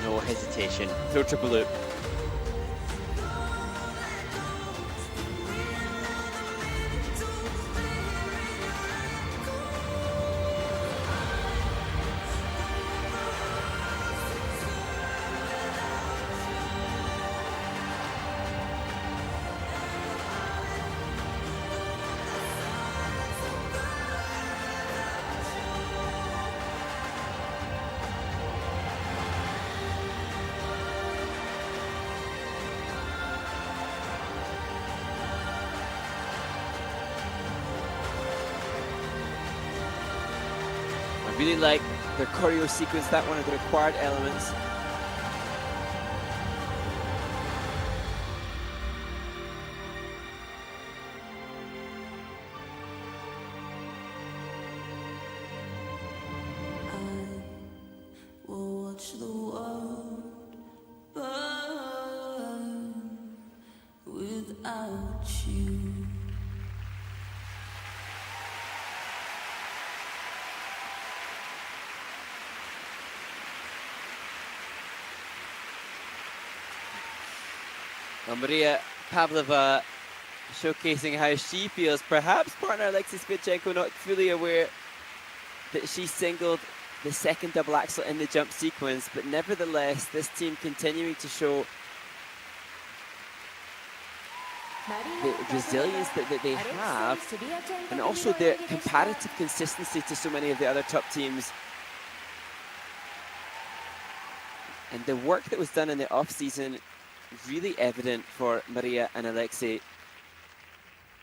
No hesitation. Throw triple loop. I really like the choreo sequence, that one of the required elements. I will watch the world burn without you. Maria Pavlova showcasing how she feels. Perhaps partner Alexei Sviatchenko not fully aware that she singled the second double axel in the jump sequence, but nevertheless, this team continuing to show the resilience that they have, and also their comparative consistency to so many of the other top teams. And the work that was done in the off-season, really evident for Maria and Alexei.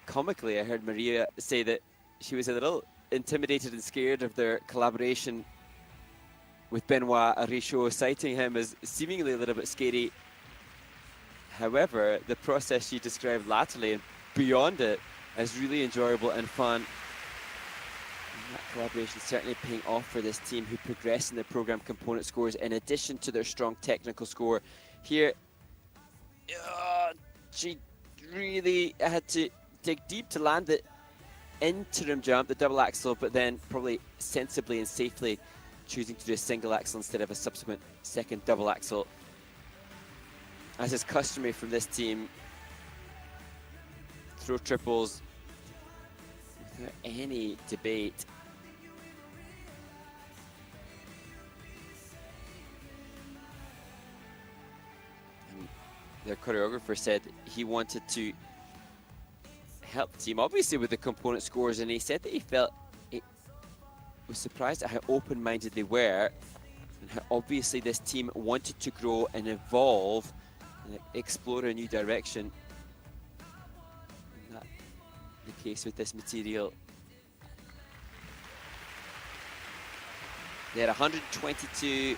Comically, I heard Maria say that she was a little intimidated and scared of their collaboration with Benoit Arichot, citing him as seemingly a little bit scary. However, the process she described laterally and beyond it as really enjoyable and fun. And that collaboration certainly paying off for this team, who progress in their program component scores in addition to their strong technical score. Here, she really had to dig deep to land the interim jump, the double axel, but then probably sensibly and safely choosing to do a single axel instead of a subsequent second double axel. As is customary from this team, throw triples without any debate. And their choreographer said he wanted to help the team, obviously, with the component scores, and he said that he felt it was surprised at how open-minded they were and how obviously this team wanted to grow and evolve and explore a new direction. And that's the case with this material. They had 122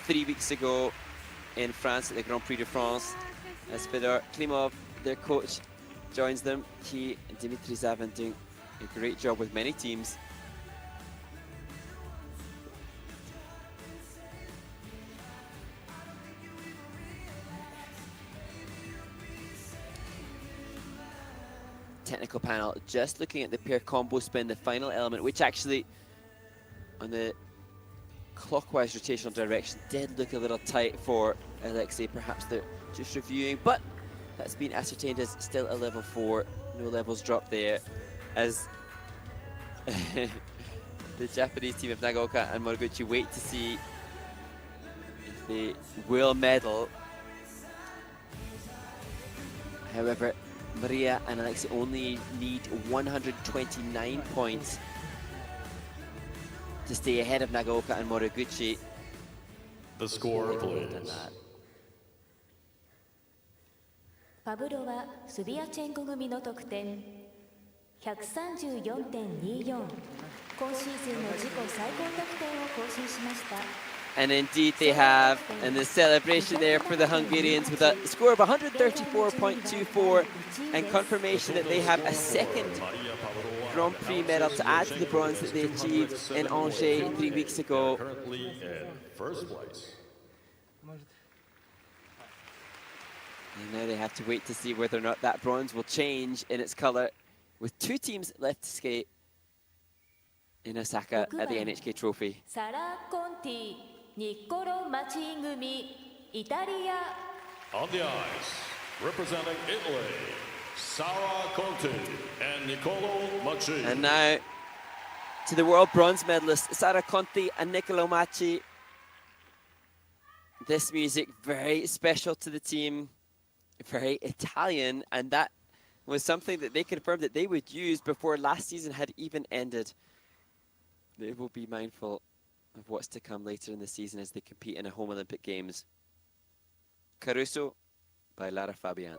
3 weeks ago in France at the Grand Prix de France. As Fedor Klimov, their coach, joins them. He and Dimitri Zavin doing a great job with many teams. Technical panel, just looking at the pair combo spin, the final element, which actually on the clockwise rotational direction did look a little tight for Alexei. Perhaps they're just reviewing, but that's been ascertained as still a level 4. No levels dropped there, as the Japanese team of Nagaoka and Moraguchi wait to see if they will medal. However, Maria and Alexei only need 129 points to stay ahead of Nagaoka and Moraguchi. The score, please. Pavlova, Sviatchenko 組の得点 134.24 今シーズンの自己最高得点を更新しました。 And indeed they have, and the celebration there for the Hungarians with a score of 134.24 and confirmation that they have a second Grand Prix medal to add to the bronze that they achieved in Angers 3 weeks ago. Currently in first place. And now they have to wait to see whether or not that bronze will change in its color, with 2 teams left to skate in Osaka at the NHK Trophy. Sara, Conti, Niccolo, Macii 組 Italia. On the ice, representing Italy, Sara Conti and Niccolo Macii. And now to the world bronze medalists, Sara Conti and Niccolo Macii. This music very special to the team, very Italian, and that was something that they confirmed that they would use before last season had even ended. They will be mindful of what's to come later in the season as they compete in a home Olympic Games. Caruso by Lara Fabian.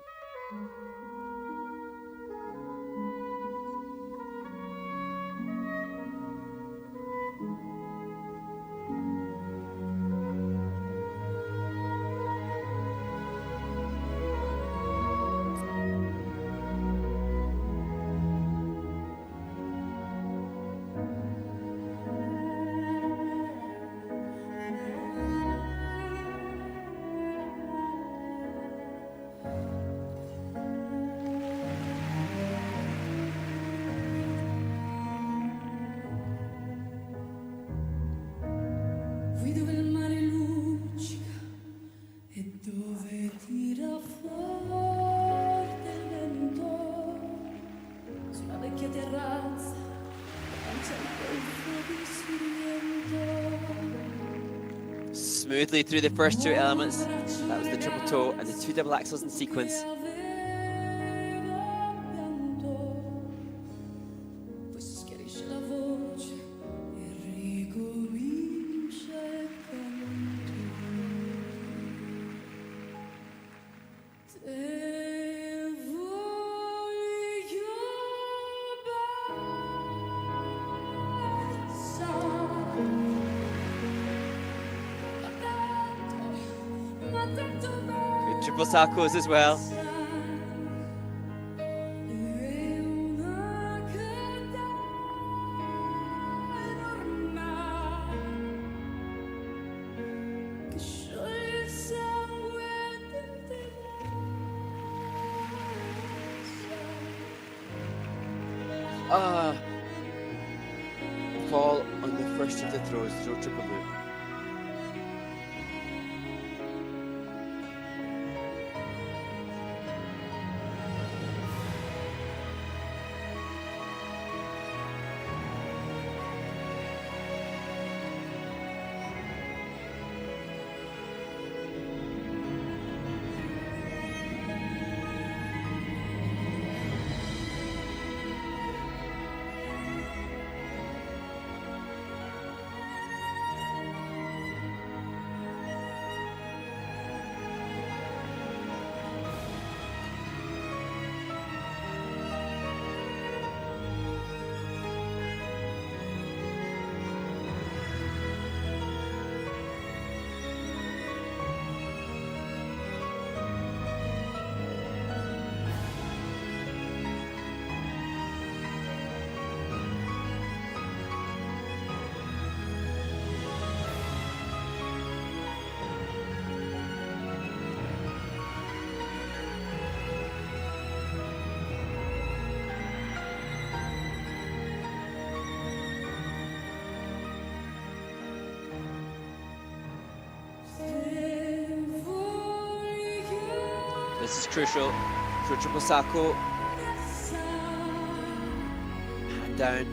smoothly through the first two elements. That was the triple toe and the two double axels in sequence. Good triple salcho's as well. Fall on the first of the throws, throw triple loop. This is crucial for triple salcho. Hand down.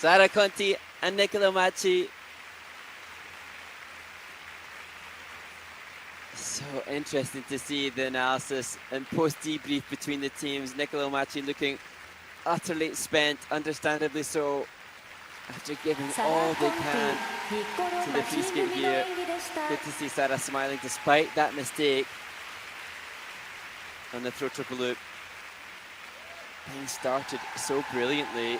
Sara, Conti and Niccolo Macii. So interesting to see the analysis and post-debrief between the teams. Niccolo Macii looking utterly spent, understandably so, after giving all they can to the free skate here. Good to see Sara smiling despite that mistake on the throw triple loop. Things started so brilliantly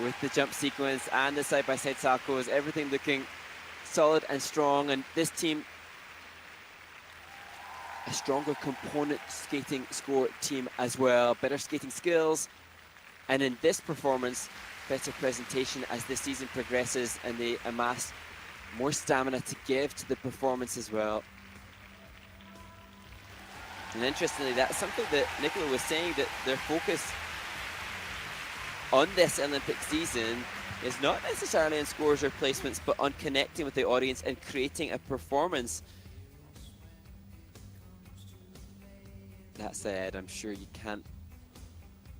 with the jump sequence and the side-by-side salchos, everything looking solid and strong, and this team a stronger component skating score team as well, better skating skills, and in this performance better presentation as the season progresses and they amass more stamina to give to the performance as well. And interestingly, that's something that Niccolo was saying, that their focus on this Olympic season is not necessarily on scores or placements, but on connecting with the audience and creating a performance. That said, I'm sure you can't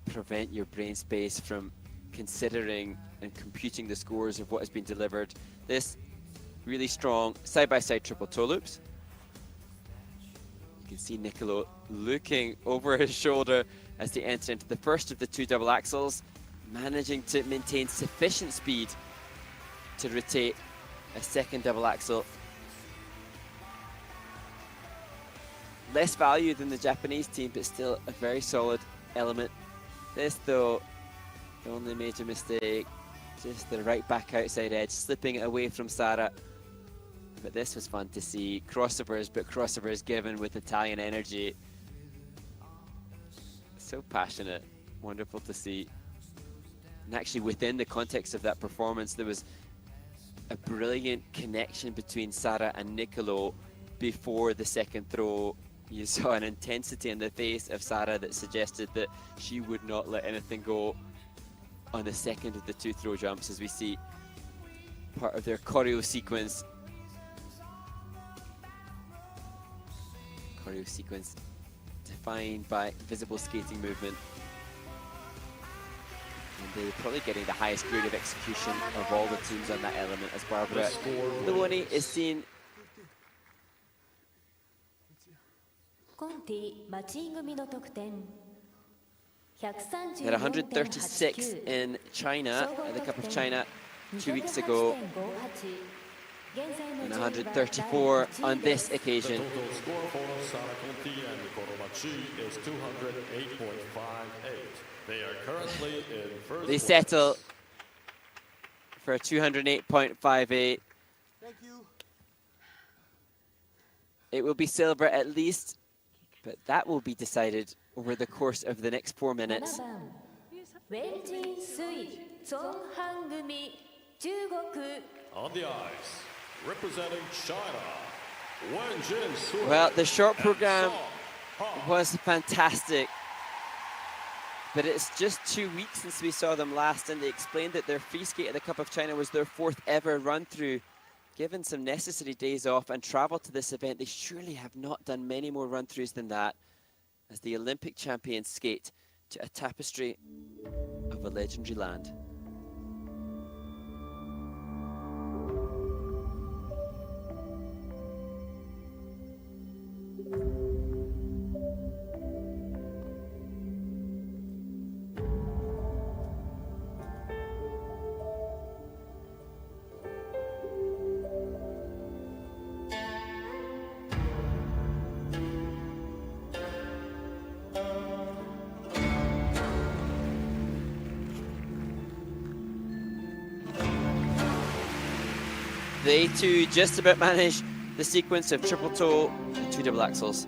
prevent your brain space from considering and computing the scores of what has been delivered. This really strong side-by-side triple toe loops. You can see Niccolo looking over his shoulder as they enter into the first of the two double axels, managing to maintain sufficient speed to rotate a second double axel. Less value than the Japanese team, but still a very solid element. This, though, the only major mistake, just the right back outside edge, slipping it away from Sara. But this was fun to see. Crossovers, but crossovers given with Italian energy. So passionate, wonderful to see. And actually within the context of that performance, there was a brilliant connection between Sara and Niccolo before the second throw. You saw an intensity in the face of Sara that suggested that she would not let anything go on the second of the two throw jumps, as we see part of their choreo sequence. Choreo sequence defined by visible skating movement. And they're probably getting the highest grade of execution of all the teams on that element, as Barbara Leoni is seen. Conti Macii 組の得点 At 136 in China, at the Cup of China 2 weeks ago, and 134 on this occasion. The total score for Sara Conti and Niccolo Macii is 208.58. They are currently in first They place. settle for 208.58. Thank you. It will be silver at least, but that will be decided over the course of the next 4 minutes. 7番 Wenjing Sui Cong Han 組中国 On the ice, representing China, Wenjing Sui. Well, the short and program Song Han. was fantastic, but it's just 2 weeks since we saw them last, and they explained that their free skate at the Cup of China was their 4th ever run through. Given some necessary days off and travel to this event, they surely have not done many more run-throughs than that, as the Olympic champions skate to a tapestry of a legendary land. They too just about manage the sequence of triple toe and 2 double axels.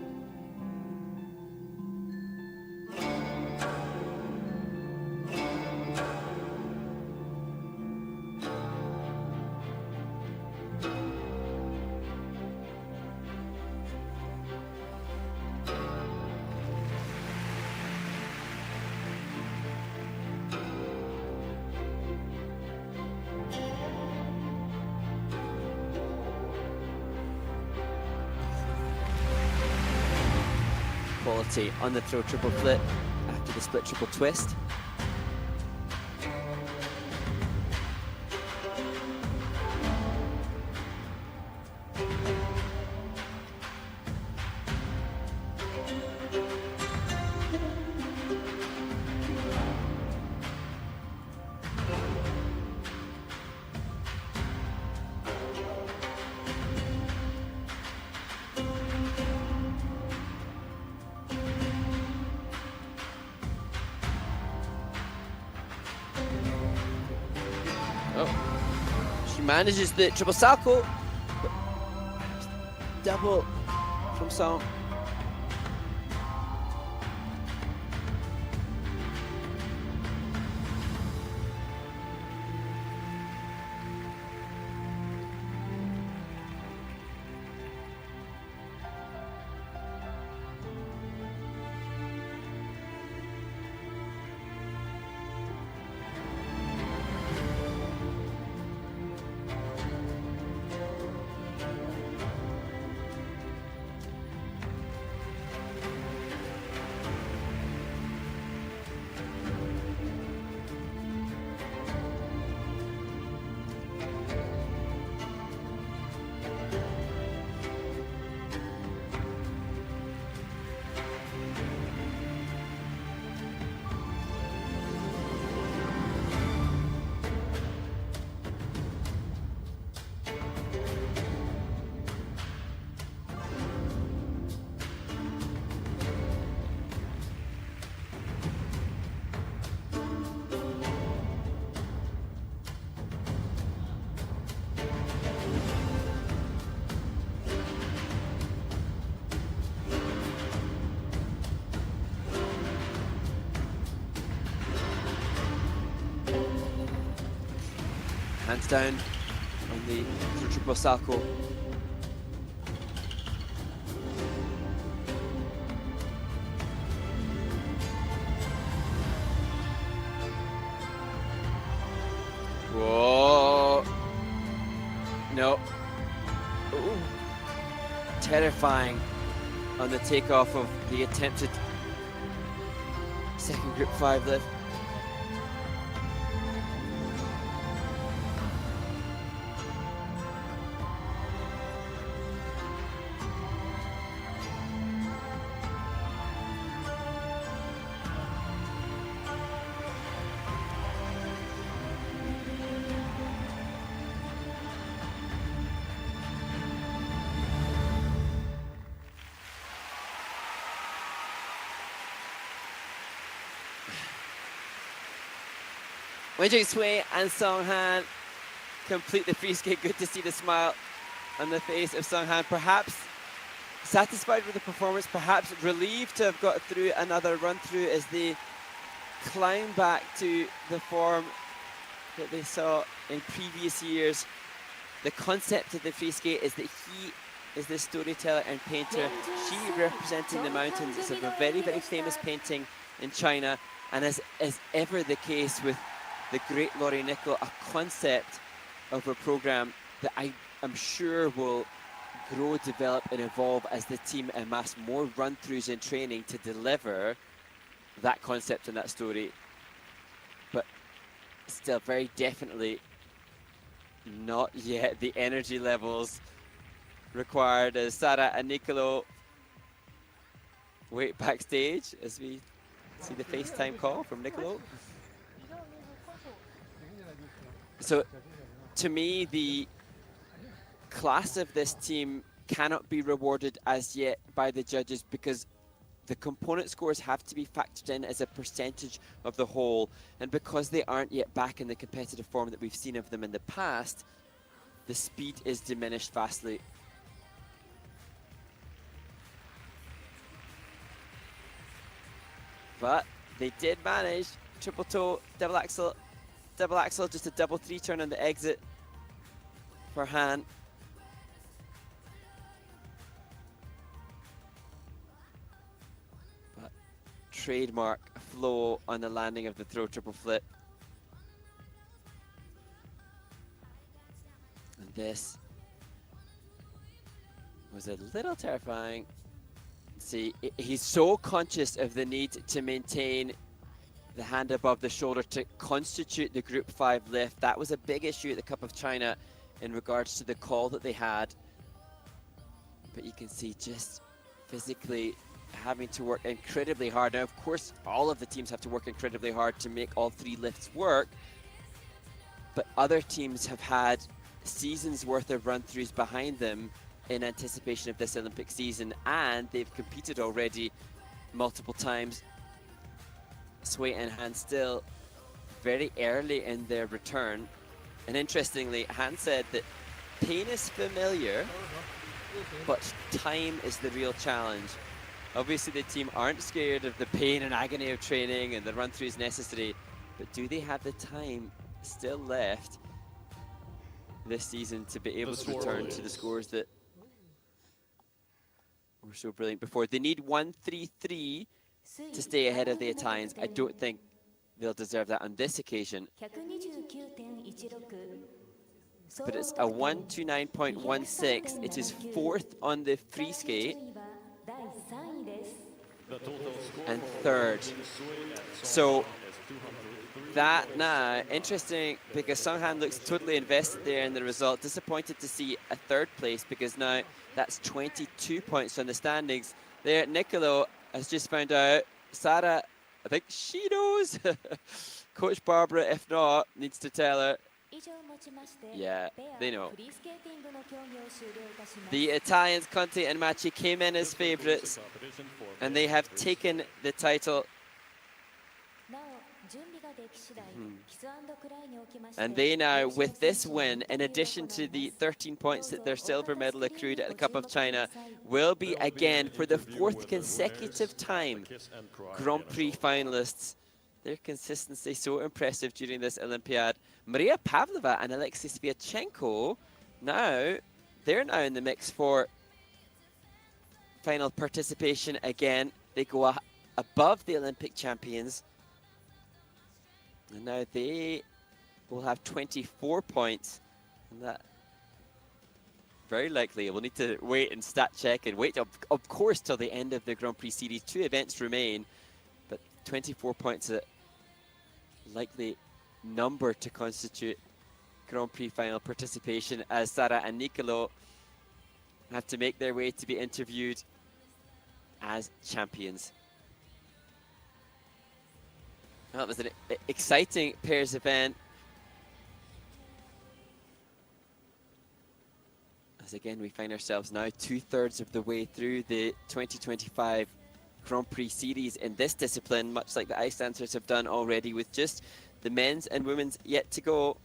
Quality on the throw triple flip after the split triple twist. Manages the triple salto, double from Song. Hands down on the triple salto. Whoa. No. Ooh. Terrifying on the takeoff of the attempted second group 5 lift. Wenjing Sui and Song Han complete the free skate. Good to see the smile on the face of Song Han. Perhaps satisfied with the performance, perhaps relieved to have got through another run through as they climb back to the form that they saw in previous years. The concept of the free skate is that he is the storyteller and painter. She representing the mountains. It's a very, very famous painting in China, and as ever the case with the great Laurie Niccolo, a concept of a program that I am sure will grow, develop and evolve as the team amass more run-throughs in training to deliver that concept and that story. But still very definitely not yet the energy levels required as Sara and Niccolo wait backstage as we see the FaceTime call from Niccolo. So, to me, the class of this team cannot be rewarded as yet by the judges because the component scores have to be factored in as a percentage of the whole. And because they aren't yet back in the competitive form that we've seen of them in the past, the speed is diminished vastly. But they did manage triple toe, double axel, just a double 3 turn on the exit for Han. But trademark flow on the landing of the throw triple flip. And this was a little terrifying. See, he's so conscious of the need to maintain the hand above the shoulder to constitute the Group 5 lift. That was a big issue at the Cup of China in regards to the call that they had. But you can see just physically having to work incredibly hard. Now, of course, all of the teams have to work incredibly hard to make all 3 lifts work. But other teams have had seasons worth of run-throughs behind them in anticipation of this Olympic season, and they've competed already multiple times. Sui and Han still very early in their return. And interestingly, Han said that pain is familiar, but time is the real challenge. Obviously the team aren't scared of the pain and agony of training and the run-throughs necessary, but do they have the time still left this season to be able to return to the scores that were so brilliant before? They need 133 to stay ahead of the Italians. I don't think they'll deserve that on this occasion. But it's a 129.16. It is 4th on the free skate and 3rd. So that now, interesting because Song Han looks totally invested there in the result. Disappointed to see a 3rd place because now that's 22 points on the standings. There, Niccolo has just found out. Sara, I think she knows. Coach Barbara, if not, needs to tell her. Yeah, they know. The Italians, Conti and Macii, came in as favourites, and they have taken the title. And they now, with this win, in addition to the 13 points that their silver medal accrued at the Cup of China, will be again, for the 4th consecutive time, Grand Prix finalists. Their consistency so impressive during this Olympiad. Maria Pavlova and Alexei Sviatchenko, they're now in the mix for final participation again. They go above the Olympic champions. And now they will have 24 points. And that very likely we'll need to wait and stat check and wait, of course, till the end of the Grand Prix series. 2 events remain, but 24 points is a likely number to constitute Grand Prix final participation, as Sara and Niccolo have to make their way to be interviewed as champions. Well, that was an exciting pairs event. As again, we find ourselves now 2/3 of the way through the 2025 Grand Prix series in this discipline, much like the ice dancers have done already, with just the men's and women's yet to go.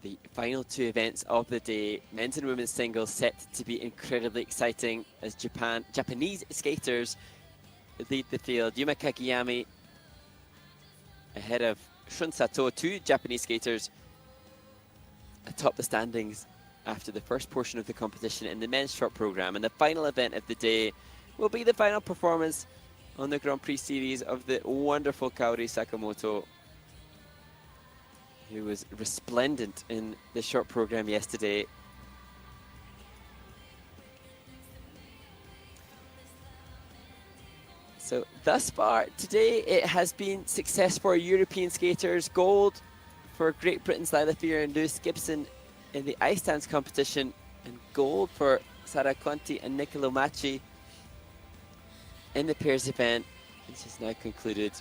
The final 2 events of the day, men's and women's singles, set to be incredibly exciting as Japanese skaters lead the field. Yuma Kagiyami ahead of Shun Sato, 2 Japanese skaters atop the standings after the first portion of the competition in the men's short program. And the final event of the day will be the final performance on the Grand Prix series of the wonderful Kaori Sakamoto, who was resplendent in the short program yesterday. So thus far today it has been success for European skaters. Gold for Great Britain's Lila Fear and Lewis Gibson in the ice dance competition, and gold for Sara Conti and Niccolo Macii in the pairs event, which is now concluded.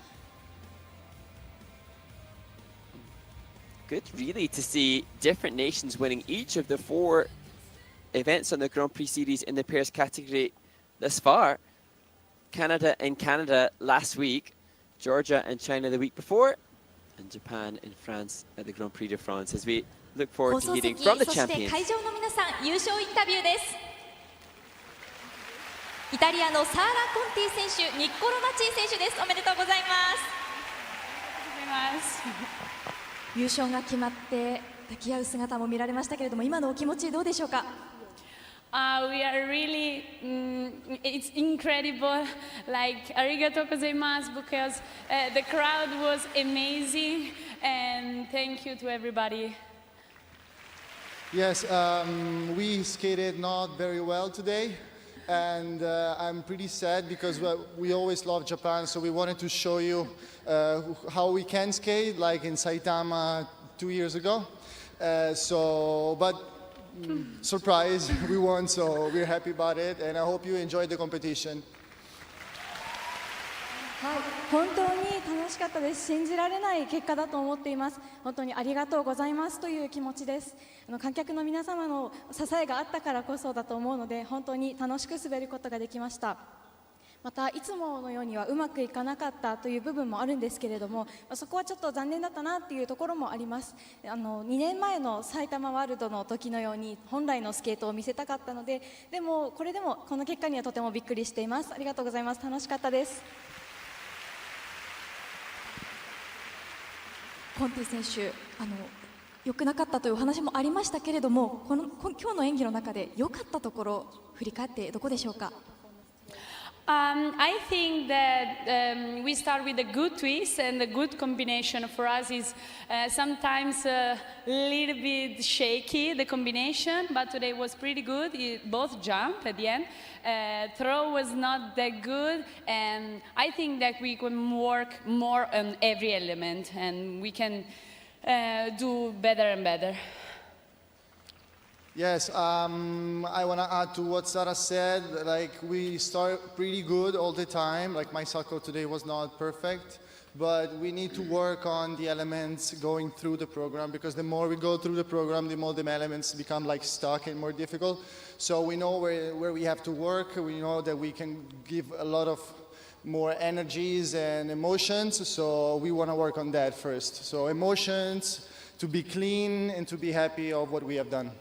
Good really to see different nations winning each of the 4 events on the Grand Prix series in the pairs category thus far. Canada in Canada last week, Georgia and China the week before, and Japan and France at the Grand Prix de France, as we look forward to hearing from the そして champions. 会場の皆さん、優勝インタビューです。イタリアのサーラ・コンティ選手、ニッコロ・マチー選手です。おめでとうございます。優勝が決まって抱き合う姿も見られましたけれども、今のお気持ちどうでしょうか。We are really, it's incredible, like arigatou gozaimasu, because the crowd was amazing, and thank you to everybody. Yes, we skated not very well today, and I'm pretty sad because we always love Japan, so we wanted to show you how we can skate, like in Saitama 2 years ago. But surprise, we won, so we're happy about it, and I hope you enjoyed the competition. はい、本当に楽しかったです。信じられない結果だと思っています。本当にありがとうございますという気持ちです。観客の皆様の支えがあったからこそだと思うので、本当に楽しく滑ることができました。またいつものようにはうまくいかなかったという部分もあるんですけれども、そこはちょっと残念だったなっていうところもあります。2年前の埼玉ワールドの時のように本来のスケートを見せたかったので、でもこれでもこの結果にはとてもびっくりしています。ありがとうございます。楽しかったです。コンティ選手、良くなかったというお話もありましたけれども、今日の演技の中で良かったところ振り返ってどこでしょうか。I think that we start with a good twist, and a good combination for us is sometimes a little bit shaky, the combination, but today was pretty good. Both jump at the end. Throw was not that good, and I think that we can work more on every element, and we can do better and better. Yes, I want to add to what Sara said. Like, we start pretty good all the time. Like, my sako today was not perfect, but we need to work on the elements going through the program, because the more we go through the program, the more the elements become like stuck and more difficult. So we know where we have to work. We know that we can give a lot of more energies and emotions. So we want to work on that first. So emotions, to be clean and to be happy of what we have done.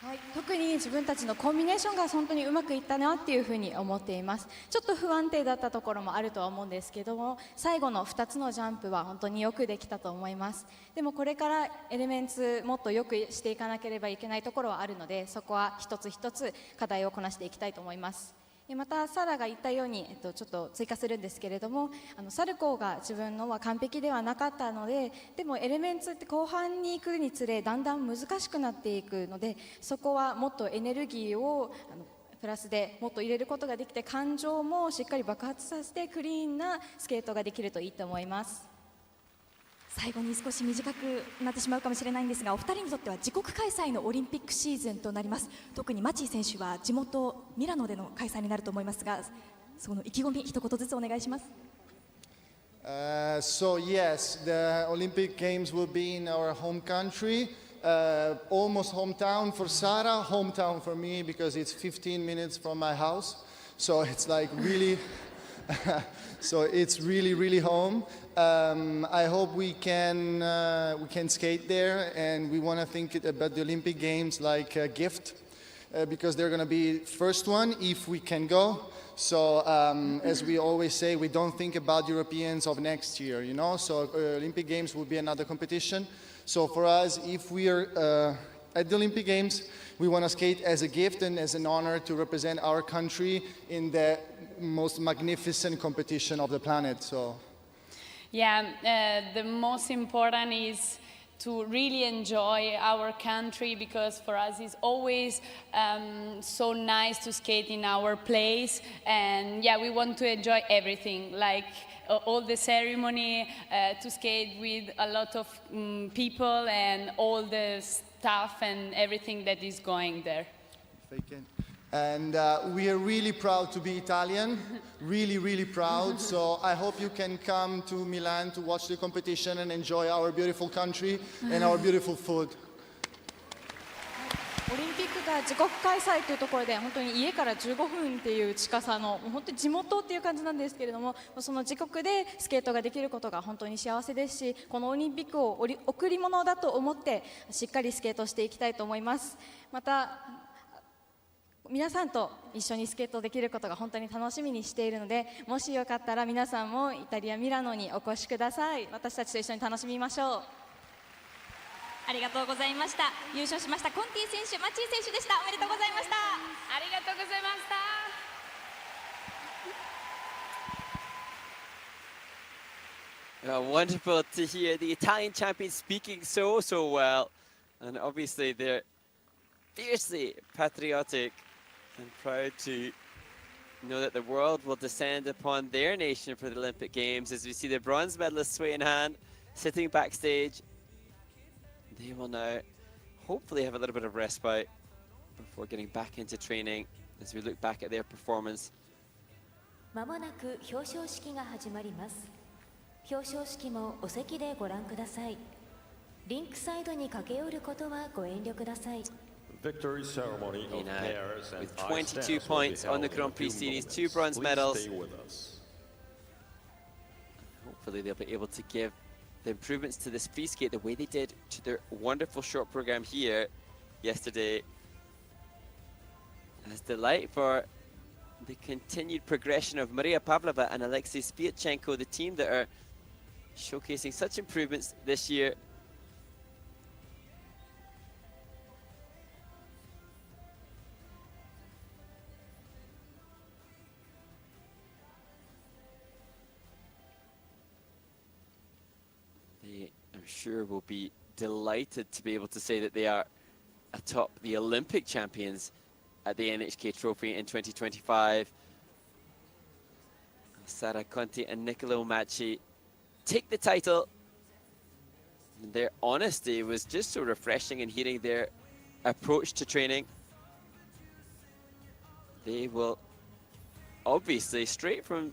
はい、特特に自分たちのコンビネーションが本当にうまくいったなっていうふうに思っています。ちょっと不安定だったところもあるとは思うんですけども、最後の2つのジャンプは本当によくできたと思います。でもこれからエレメンツもっとよくしていかなければいけないところはあるので、そこは一つ一つ課題をこなしていきたいと思います。またサラが言ったように、ちょっと追加するんですけれども、サルコーが自分のは完璧ではなかったので、でもエレメンツって後半に行くにつれだんだん難しくなっていくので、そこはもっとエネルギーをプラスでもっと入れることができて、感情もしっかり爆発させてクリーンなスケートができるといいと思います。最後に少し短くなってしまうかもしれないんですが、お二人にとっては自国開催のオリンピックシーズンとなります。特にマチー選手は地元ミラノでの開催になると思いますが、その意気込み一言ずつお願いします。So yes, the Olympic Games will be in our home country, almost hometown for Sara, hometown for me because it's 15 minutes from my house. So it's like really, so it's really home. I hope we can skate there, and we want to think about the Olympic Games like a gift, because they're going to be first one if we can go. So as we always say, we don't think about Europeans of next year, you know. So Olympic Games will be another competition. So for us, if we are at the Olympic Games, we want to skate as a gift and as an honor to represent our country in the most magnificent competition of the planet. So. Yeah, the most important is to really enjoy our country, because for us it's always so nice to skate in our place, and yeah, we want to enjoy everything, like all the ceremony, to skate with a lot of people and all the stuff and everything that is going there. And we are really proud to be Italian, really proud. So I hope you can come to Milan to watch the competition and enjoy our beautiful country and our beautiful food. オリンピックが自国開催というところで、本当に家から15分っていう近さの本当に地元っていう感じなんですけれども、その自国でスケートができることが本当に幸せですし、このオリンピックを贈り物だと思ってしっかりスケートしていきたいと思います。また皆さんと一緒にスケートできることが本当に楽しみにしているので、もしよかったら皆さんもイタリア・ミラノにお越しください。私たちと一緒に楽しみましょう。ありがとうございました。優勝しましたコンティ選手、マチー選手でした。おめでとうございました。ありがとうございました。Wonderful to hear the Italian champions speaking so well, and obviously they're fiercely patriotic and proud to know that the world will descend upon their nation for the Olympic Games. As we see the bronze medalists sway in hand, sitting backstage, they will now hopefully have a little bit of respite before getting back into training as we look back at their performance. まもなく表彰式が始まります。表彰式もお席でご覧ください。リンクサイドに駆け寄ることはご遠慮ください。Victory ceremony of pairs and with 22 points on the Grand Prix Series, 2 bronze medals. Hopefully they'll be able to give the improvements to this free skate the way they did to their wonderful short program here yesterday. As delight for the continued progression of Maria Pavlova and Alexei Sviatchenko, the team that are showcasing such improvements this year. I'm sure will be delighted to be able to say that they are atop the Olympic champions at the NHK Trophy in 2025. Sara, Conti and Niccolo Macii take the title. And their honesty was just so refreshing in hearing their approach to training. They will obviously, straight from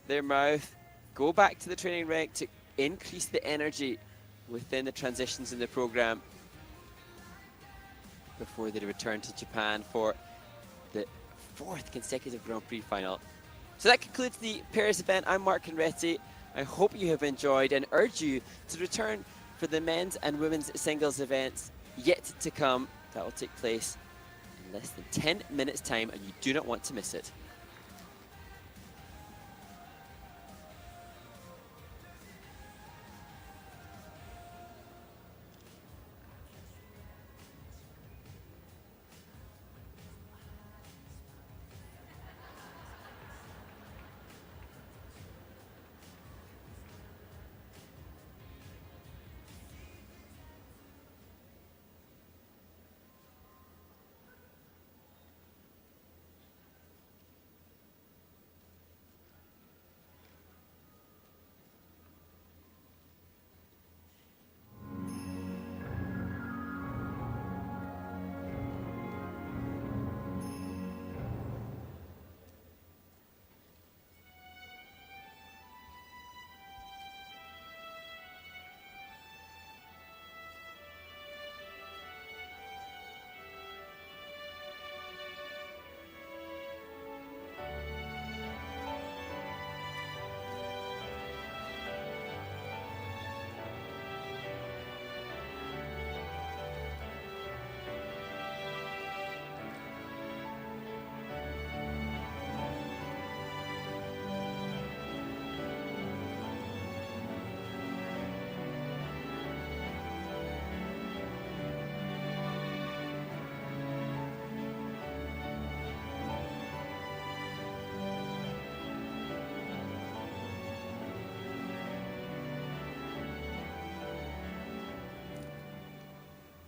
their mouth, go back to the training rink to increase the energy within the transitions in the program before they return to Japan for the 4th consecutive Grand Prix final. So that concludes the pairs event. I'm Mark Conretti. I hope you have enjoyed and urge you to return for the men's and women's singles events yet to come. That will take place less than 10 minutes time, and you do not want to miss it.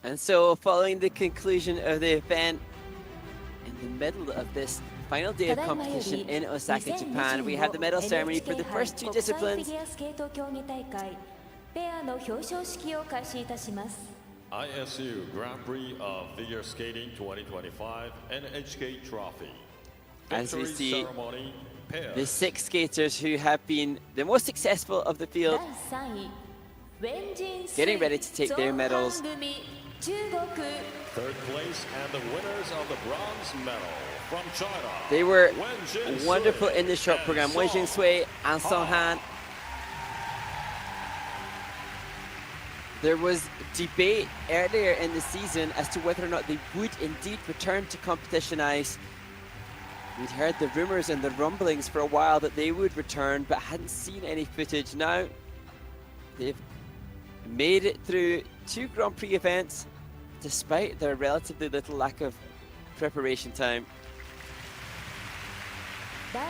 And so, following the conclusion of the event, in the middle of this final day of competition in Osaka, Japan, we have the medal ceremony for the first two disciplines. ISU Grand Prix of Figure Skating 2025 NHK Trophy. As we Victory see, ceremony, pairs. the 6 skaters who have been the most successful of the field getting ready to take their medals. Third place and the winners of the bronze medal from China. They were Wenjing wonderful Sui in the short and program. Song Wenjing Sui and Song Han. There was debate earlier in the season as to whether or not they would indeed return to competition ice. We'd heard the rumors and the rumblings for a while that they would return, but hadn't seen any footage. Now they've made it through 2 Grand Prix events despite their relatively little lack of preparation time. 第2位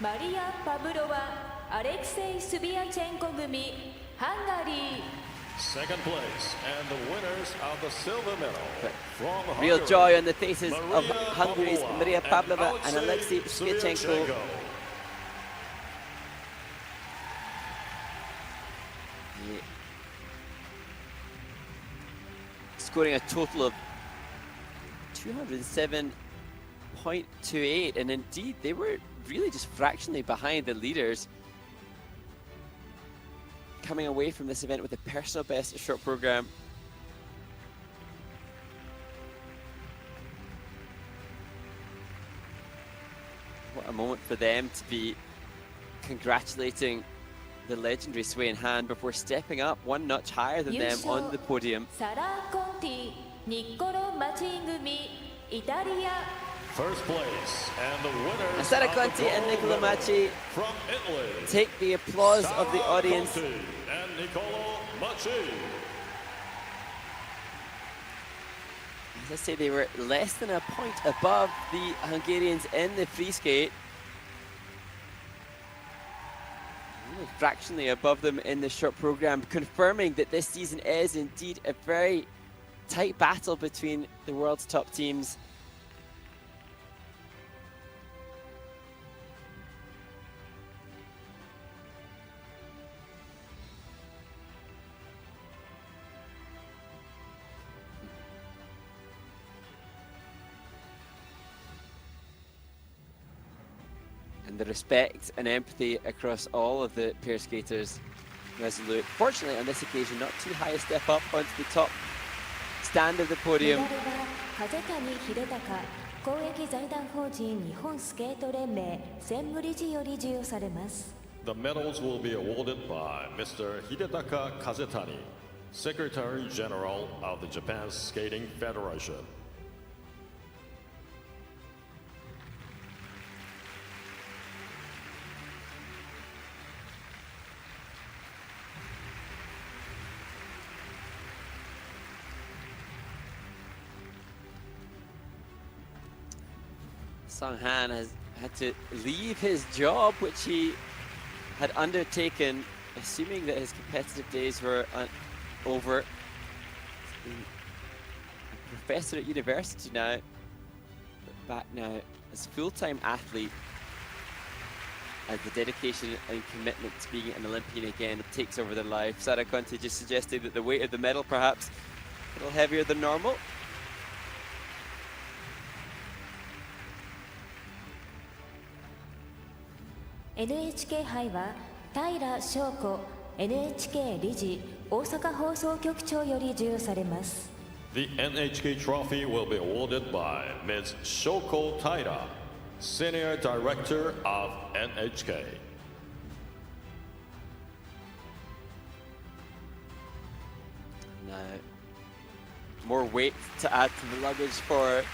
マリア・パブロワ・アレクセイ・スビアチェンコ組ハンガリー Second place and the winners of the silver medal from Real Hungary, joy on the faces of Maria Hungary's Pavlova Maria Pavlova and Alexei Alexei Sviatchenko. Scoring a total of 207.28, and indeed they were really just fractionally behind the leaders, coming away from this event with a personal best short program. What a moment for them to be congratulating the legendary Sui and Han before stepping up 1 notch higher than them on the podium. Sara, Conti, Niccolo, Macii組イタリア First place and the winners Sara, of the Conti and gold Niccolo medal Macii from Italy. take the applause of the Sara, audience. Conti and Niccolo Macii. As I say, they were less than a point above the Hungarians in the free skate. Only fractionally above them in the short program, confirming that this season is indeed a very tight battle between the world's top teams. And the respect and empathy across all of the pair skaters resolute. Fortunately, on this occasion, not too high a step up onto the top stand of the メ podium. ダルは風谷秀隆公益財団法人日本スケート連盟専務理事より授与されます The medals will be awarded by Mr. Hidetaka Kazetani, Secretary General of the Japan Skating Federation. Song Han has had to leave his job, which he had undertaken, assuming that his competitive days were over. He's been a professor at university now, but back now as full-time athlete, as the dedication and commitment to being an Olympian again takes over their life. Sara Conti just suggesting that the weight of the medal perhaps a little heavier than normal. NHK 杯は平翔子 NHK 理事大阪放送局長より授与されます。 The NHK Trophy will be awarded by Ms. Shoko Taira, Senior Director of NHK. Now, more weight to add to the luggage for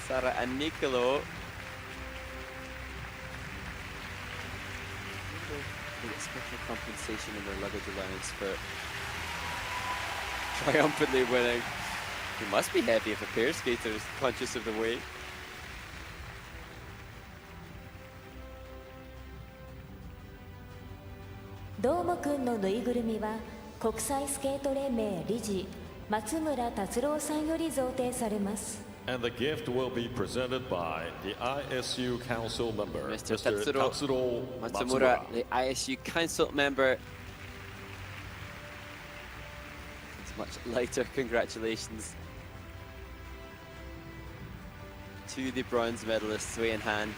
Sara and Niccolo. They get special compensation in their luggage allowance for triumphantly winning. It must be heavy if a pair skater is conscious of the weight. Domo君のぬいぐるみは国際スケート連盟理事松村達郎さんより贈呈されます。 And the gift will be presented by the ISU Council member, Mr. Tatsuro Matsumura, the ISU Council member. It's much lighter. Congratulations to the bronze medalists, Wei and Han.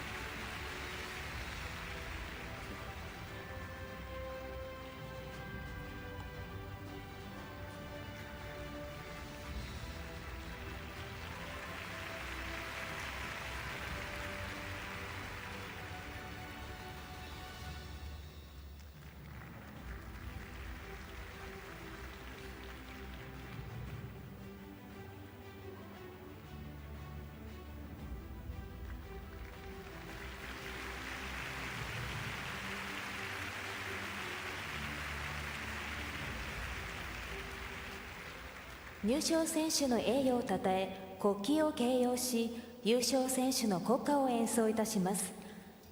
入賞選手の栄誉をたたえ国旗を掲揚し優勝選手の国歌を演奏いたします。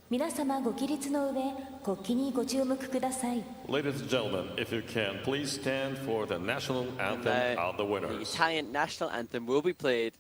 皆様ご起立の上国旗にご注目ください。 Ladies and gentlemen, if you can, please stand for the national anthem of the The winners. Italian national anthem will be played.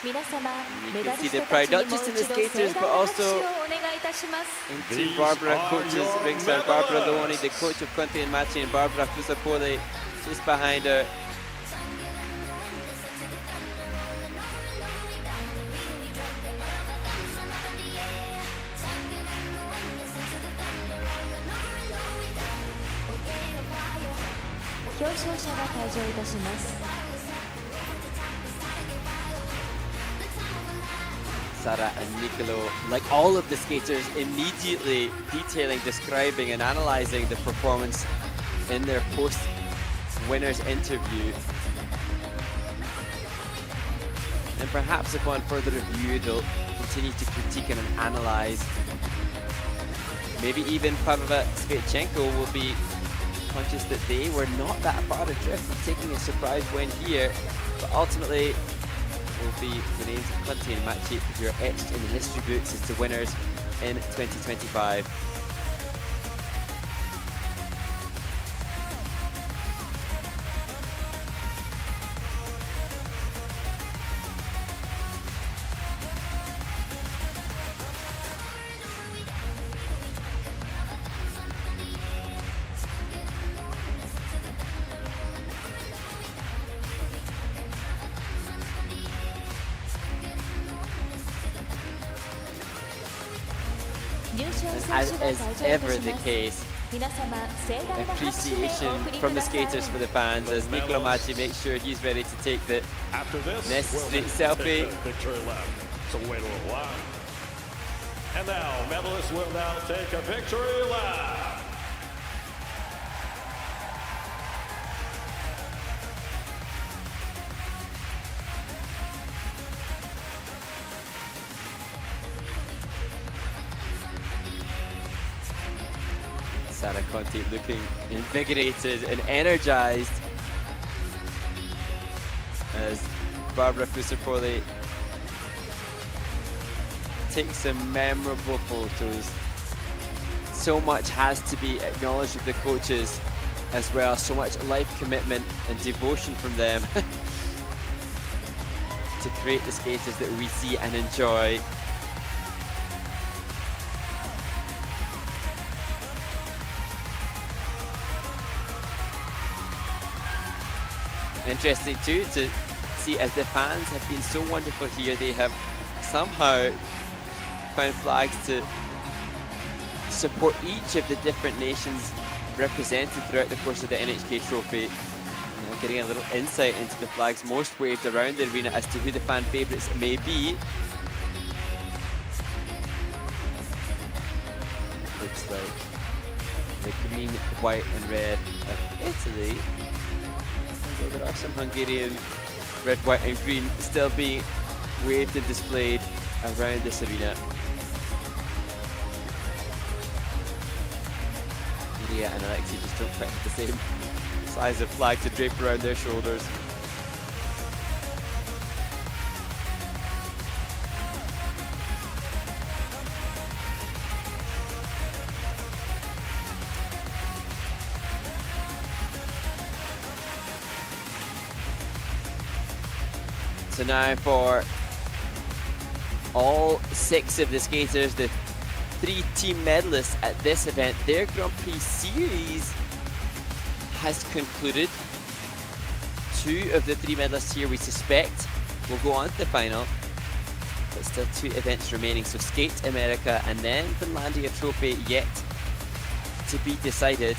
皆様 You メダ can リ see ス the トた pride ちにも not う just in 一 the 度盛 skaters 大 but な拍手 also をお願いいたします in These Team Barbara are coaches your ringside. Barbara medals. Leoni, the coach of Conti and Macii, and Barbara Fusapole just behind her.表彰者が退場いたします。Sara and Niccolo, like all of the skaters, immediately detailing, describing and analysing the performance in their post-winners interview. And perhaps upon further review, they'll continue to critique and analyse. Maybe even Pavlova, Sviatchenko will be conscious that they were not that far adrift from taking a surprise win here, but ultimately will be the names of Conti and Macii who are etched in the history books as the winners in 2025. As is ever the case, appreciation from the skaters for the fans as Niccolo Macii makes sure he's ready to take the necessary selfie. Victory lap. So wait a little while. And now, medalists will now take a victory lap. Sara, Conti looking invigorated and energized as Barbara Fusarpoli takes some memorable photos. So much has to be acknowledged of the coaches as well, so much life commitment and devotion from them to create the skaters that we see and enjoy. Interesting too to see, as the fans have been so wonderful here, they have somehow found flags to support each of the different nations represented throughout the course of the NHK Trophy. Getting a little insight into the flags most waved around the arena as to who the fan favourites may be. Looks like the green, white and red of Italy. Although there are some Hungarian red, white and green still being waved and displayed around this arena. Daria and Alexei just don't quite have the same size of flag to drape around their shoulders. So now for all 6 of the skaters, the 3 team medalists at this event, their Grand Prix series has concluded. 2 of the 3 medalists here we suspect will go on to the final, but still 2 events remaining. So Skate America and then Finlandia Trophy yet to be decided.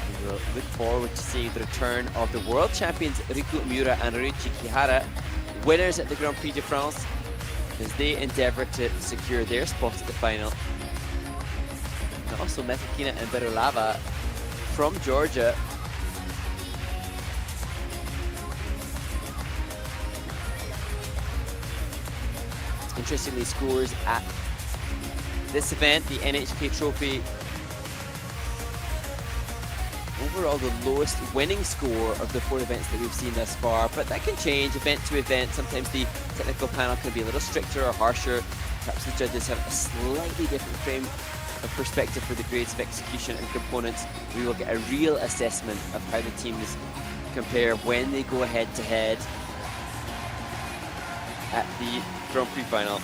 We will look forward to seeing the return of the world champions Riku Miura and Ryuichi Kihara, winners at the Grand Prix de France, as they endeavour to secure their spot at the final. And also Metakina and Berolava from Georgia. Interestingly, scores at this event, the NHK Trophy, overall the lowest winning score of the 4 events that we've seen thus far, but that can change event to event. Sometimes the technical panel can be a little stricter or harsher. Perhaps the judges have a slightly different frame of perspective for the grades of execution and components. We will get a real assessment of how the teams compare when they go head to head at the Grand Prix final.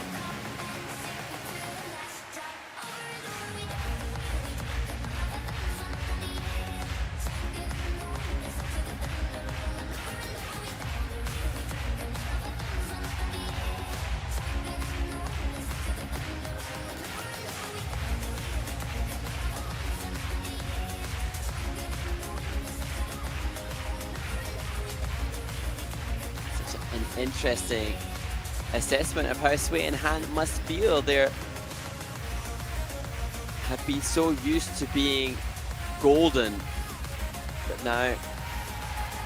Interesting assessment of how Sway and Han must feel. They have been so used to being golden, but now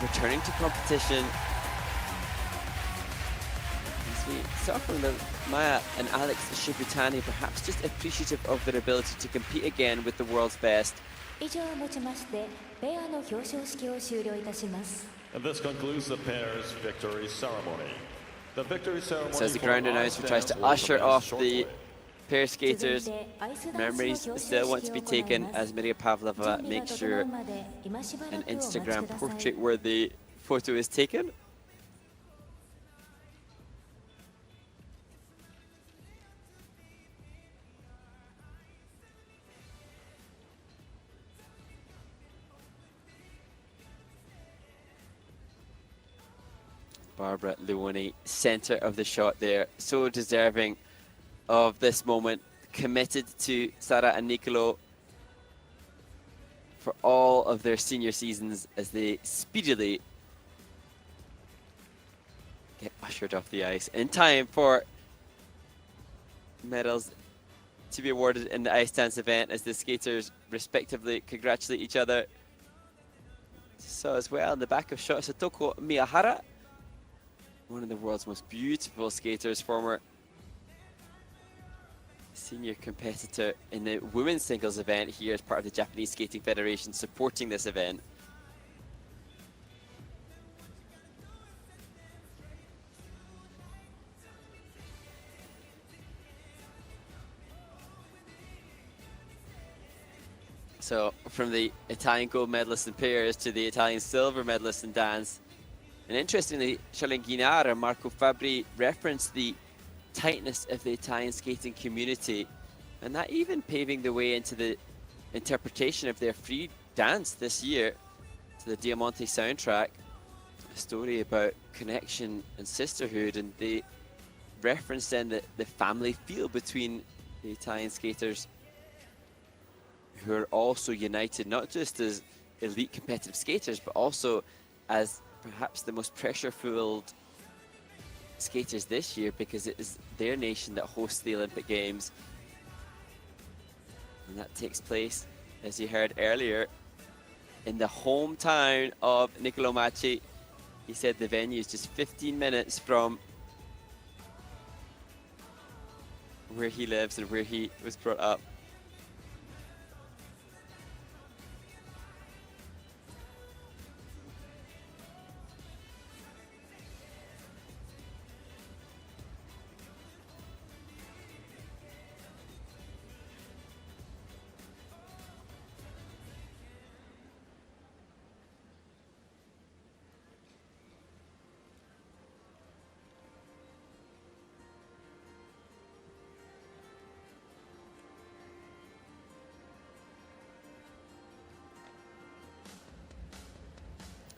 returning to competition. As we saw from the Maya and Alex Shibutani, perhaps just appreciative of their ability to compete again with the world's best. 以上をもちましてペアの表彰式を終了いたします。 And this concludes the pair's victory ceremony. The victory ceremony So as the for ground ice announcer tries dance to will usher commence off the shortly. pair skaters, memories still want to be taken as Maria Pavlova makes sure an Instagram portrait-worthy photo is taken. Barbara Luoni, center of the shot there, so deserving of this moment, committed to Sara and Niccolo for all of their senior seasons as they speedily get ushered off the ice in time for medals to be awarded in the ice dance event as the skaters respectively congratulate each other. So as well in the back of shot, Satoko Miyahara, one of the world's most beautiful skaters, former senior competitor in the women's singles event here as part of the Japanese Skating Federation supporting this event. So from the Italian gold medalist in pairs to the Italian silver medalist in dance. And interestingly, Charlene Guinard and Marco Fabri referenced the tightness of the Italian skating community, and that even paving the way into the interpretation of their free dance this year to the Diamante soundtrack, a story about connection and sisterhood, and they referenced then the family feel between the Italian skaters, who are also united not just as elite competitive skaters, but also as perhaps the most pressure-filled skaters this year, because it is their nation that hosts the Olympic Games. And that takes place, as you heard earlier, in the hometown of Niccolo Macii. He said the venue is just 15 minutes from where he lives and where he was brought up.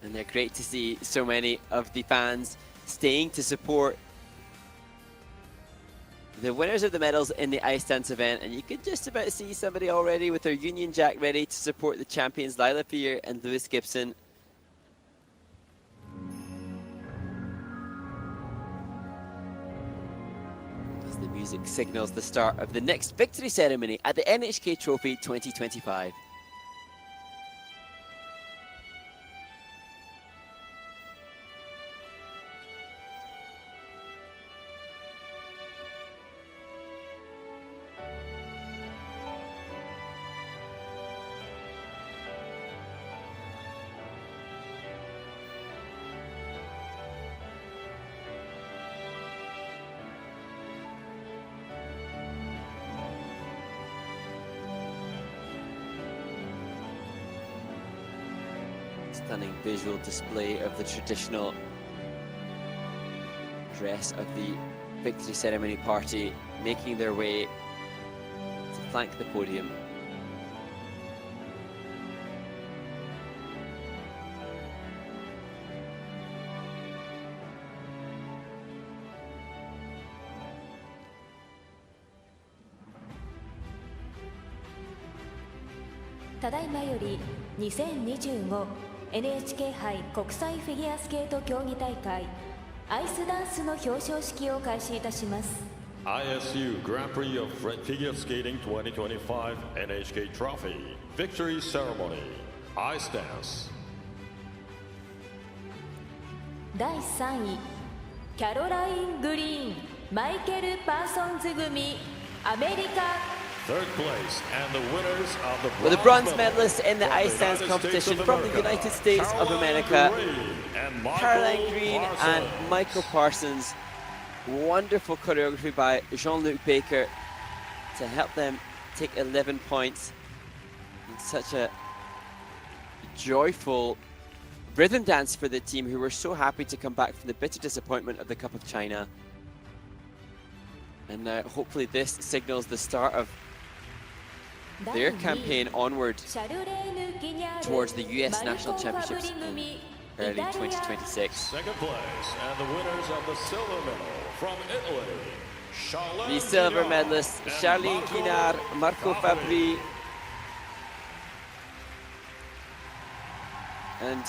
And they're great to see so many of the fans staying to support the winners of the medals in the ice dance event. And you could just about see somebody already with their Union Jack ready to support the champions, Lila Fear and Lewis Gibson. As the music signals the start of the next victory ceremony at the NHK Trophy 2025. Stunning visual display of the traditional dress of the victory ceremony party making their way to flank the podium. NHK 杯国際フィギュアスケート競技大会アイスダンスの表彰式を開始いたします。 ISU Grand Prix of Figure Skating 2025 NHK Trophy Victory Ceremony Ice Dance 第3位キャロライン・グリーンマイケル・パーソンズ組アメリカ Third place and the winners of the Well, the bronze medalists in the ice dance competition from the United States of America, Caroline Green and Michael Parsons. Wonderful choreography by Jean-Luc Baker to help them take 11 points in such a joyful rhythm dance for the team, who were so happy to come back from the bitter disappointment of the Cup of China. And now hopefully this signals the start of their campaign onward towards the US National Championships in early 2026. Second place and the winners of the silver medal from Italy. The silver medalists Charlene Guinard, Marco Fabri, and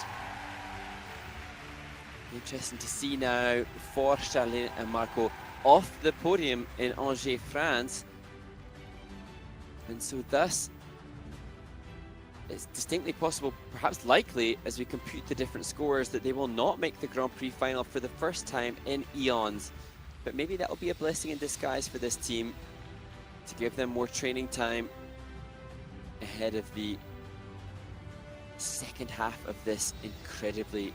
interesting to see now for Charlene and Marco off the podium in Angers, France. And so thus, it's distinctly possible, perhaps likely, as we compute the different scores, that they will not make the Grand Prix final for the first time in eons. But maybe that will be a blessing in disguise for this team to give them more training time ahead of the second half of this incredibly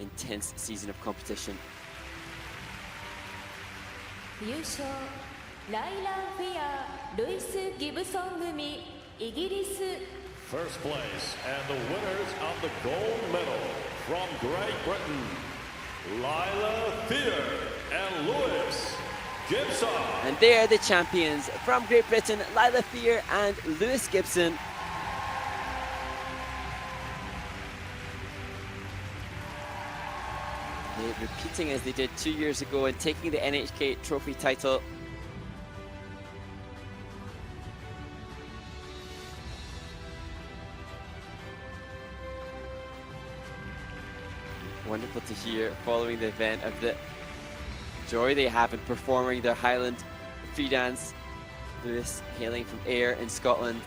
intense season of competition. 優勝ライラン・フィアー、ルイス・ギブソン組イギリス First place and the winners of the gold medal from Great Britain, Lila Fear and Louis Gibson. And they are the champions from Great Britain, Lila Fear and Lewis Gibson. They're repeating as they did 2 years ago and taking the NHK Trophy title. Wonderful to hear following the event of the joy they have in performing their Highland free dance. Lewis hailing from Ayr in Scotland.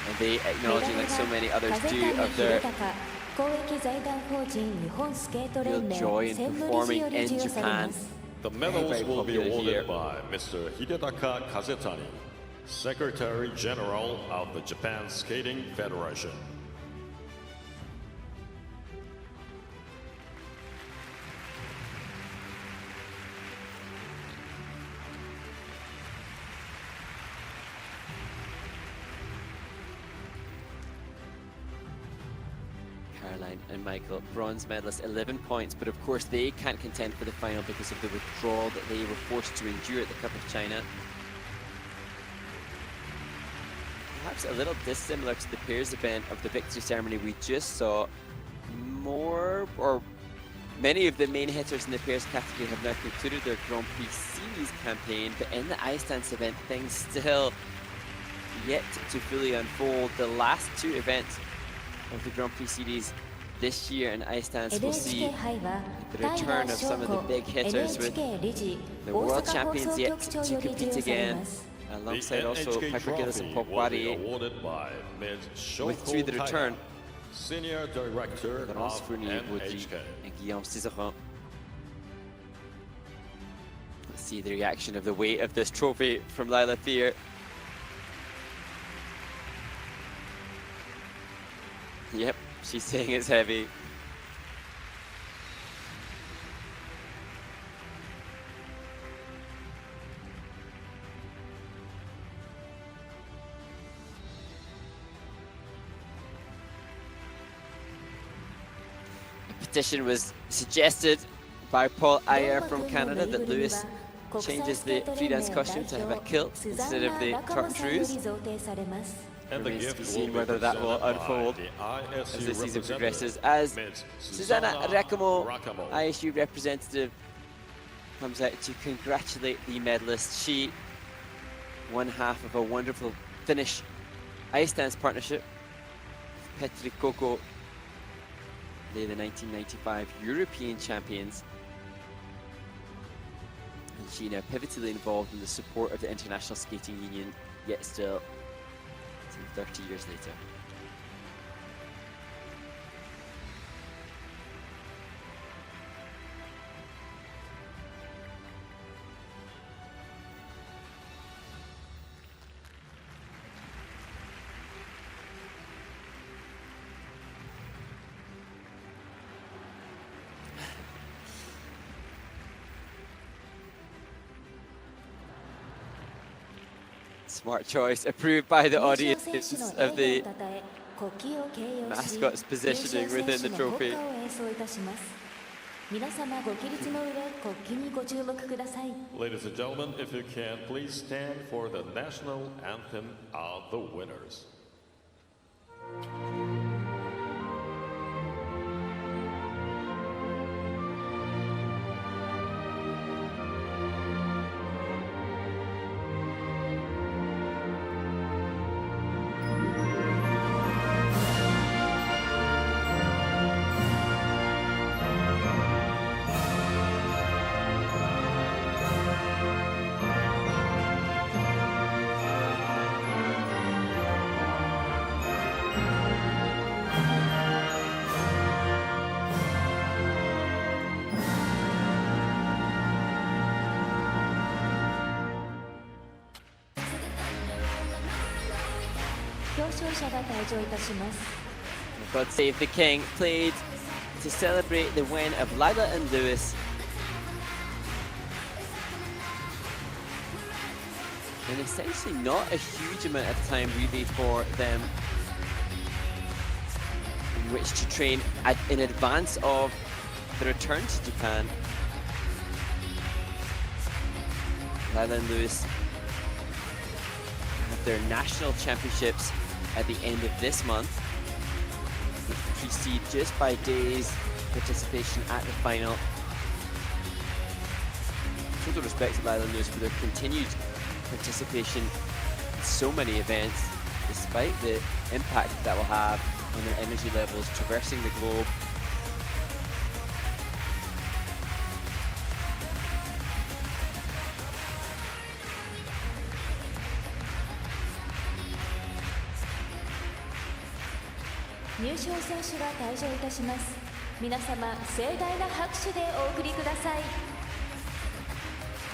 And they acknowledging, like so many others do, of their real joy in performing in Japan. The medals will be awarded by Mr. Hidetaka Kazetani, Secretary General of the Japan Skating Federation. Caroline and Michael, bronze medalists, 11 points, but of course they can't contend for the final because of the withdrawal that they were forced to endure at the Cup of China. Perhaps a little dissimilar to the pairs event of the victory ceremony we just saw. Many of the main hitters in the pairs category have now concluded their Grand Prix Series campaign, but in the ice dance event, things still yet to fully unfold. The last two events of the Grand Prix Series this year in ice dance will see the return of some of the big hitters, with the world champions yet to compete again, alongside also Piper Gillis and Pokwari, withdrew the return. Senior Director Laurence of Fournier-Baudry NHK. and Guillaume Cizeron. Let's see the reaction of the weight of this trophy from Lila Fear. Yep, she's saying it's heavy. A petition was suggested by Paul Ayer from Canada that Lewis changes the freelance costume to have a kilt instead of the tartan-trews. And the Remains to gift be will seen be whether that will presented by unfold the as ISU the season representative, progresses. As Ms. Susanna Rakamo, Rakamo. ISU representative, comes out to congratulate the medalists. She one half of a wonderful Finnish ice dance partnership. Petri Koko, they're the 1995 European champions. And she now pivotally involved in the support of the International Skating Union, yet still some 30 years later. Smart choice, approved by the audience of the mascot's positioning within the trophy. Ladies and gentlemen, if you can, please stand for the national anthem of the winners. God Save the King played to celebrate the win of Lila and Lewis. And essentially not a huge amount of time really for them in which to train in advance of the return to Japan. Lila and Lewis have their national championships at the end of this month, which precede just by days participation at the final. Total respect to Lila and Lewis for their continued participation in so many events, despite the impact that will have on their energy levels traversing the globe.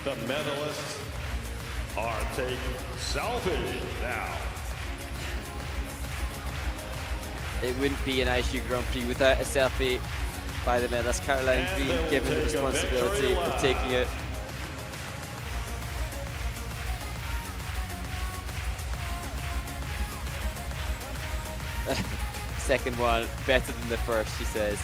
The medalists are taking selfie now. It wouldn't be an ISU Grand Prix without a selfie by the medalist. Caroline Green given the responsibility of taking it. Second one, better than the first, she says.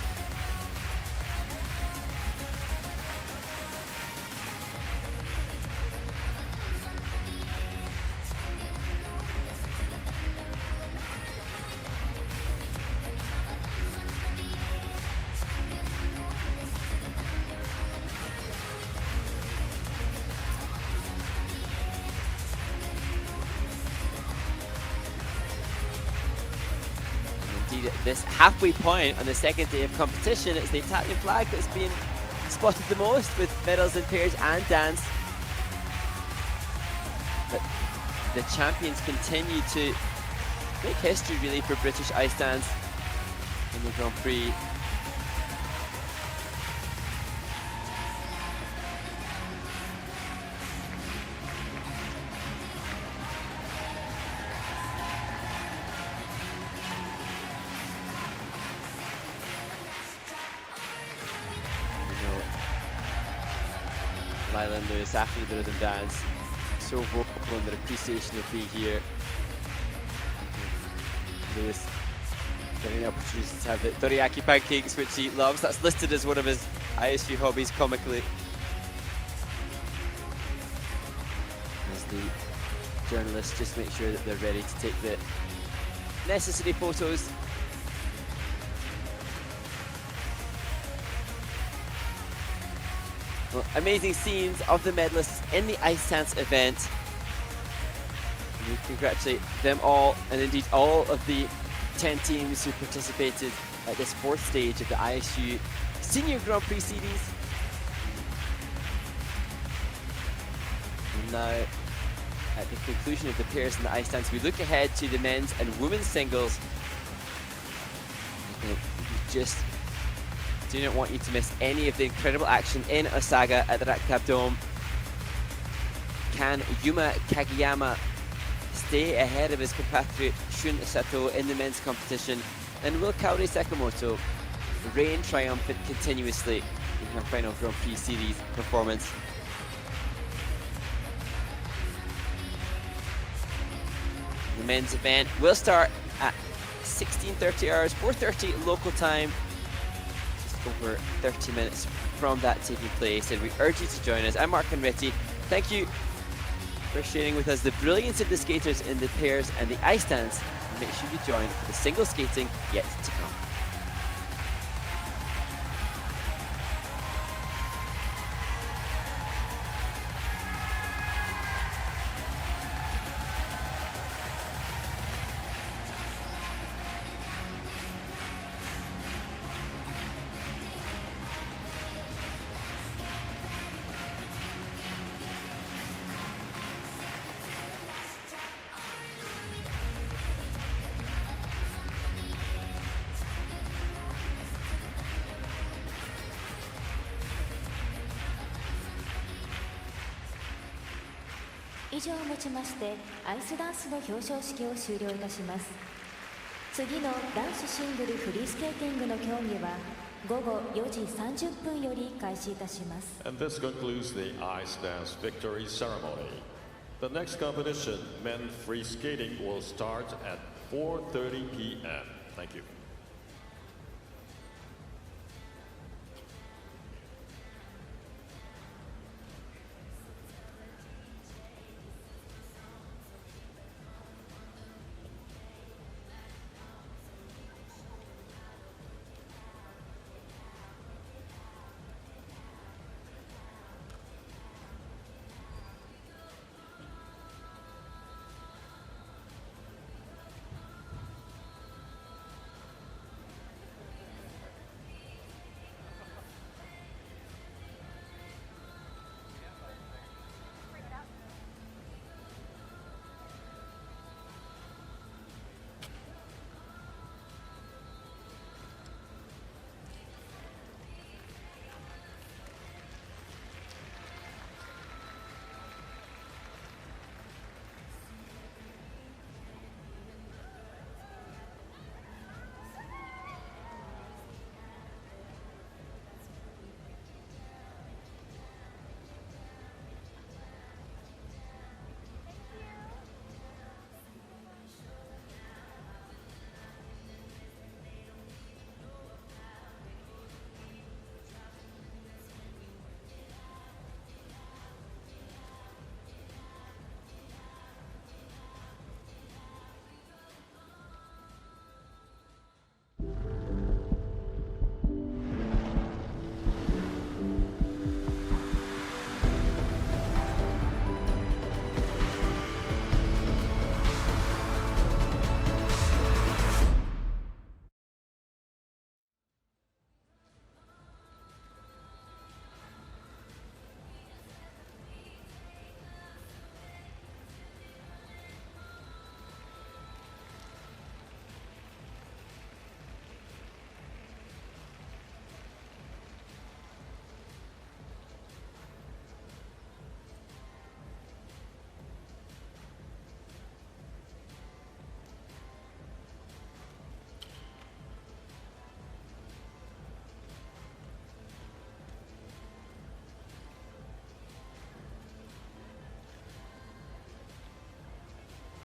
This halfway point on the second day of competition, it's the Italian flag that's been spotted the most, with medals in pairs and dance. But the champions continue to make history really for British ice dance in the Grand Prix. Lila and Lewis after the rhythm dance, so vocal in their appreciation of being here. Lewis getting the opportunity to have the teriyaki pancakes, which he loves. That's listed as one of his ISU hobbies comically. As the journalists just make sure that they're ready to take the necessary photos. Well, amazing scenes of the medalists in the ice dance event. We congratulate them all, and indeed all of the 10 teams who participated at this fourth stage of the ISU Senior Grand Prix Series. And now, at the conclusion of the pairs and the ice dance, we look ahead to the men's and women's singles. We just do not want you to miss any of the incredible action in Osaka at the Raktab Dome. Can Yuma Kageyama stay ahead of his compatriot Shun Sato in the men's competition? And will Kaori Sakamoto reign triumphant continuously in her final Grand Prix Series performance? The men's event will start at 16:30 hours, 4:30 local time. Just over 30 minutes from that taking place, and we urge you to join us. I'm Mark Henretti. Thank you for sharing with us the brilliance of the skaters in the pairs and the ice dance. And make sure you join for the single skating yet to come.「以上をもちましてアイスダンスの表彰式を終了いたします。次の男子シングルフリースケーティングの競技は午後4時30分より開始いたします。 And this concludes the ice dance victory ceremony. The next competition, men free skating, will start at 4:30 p.m. Thank you.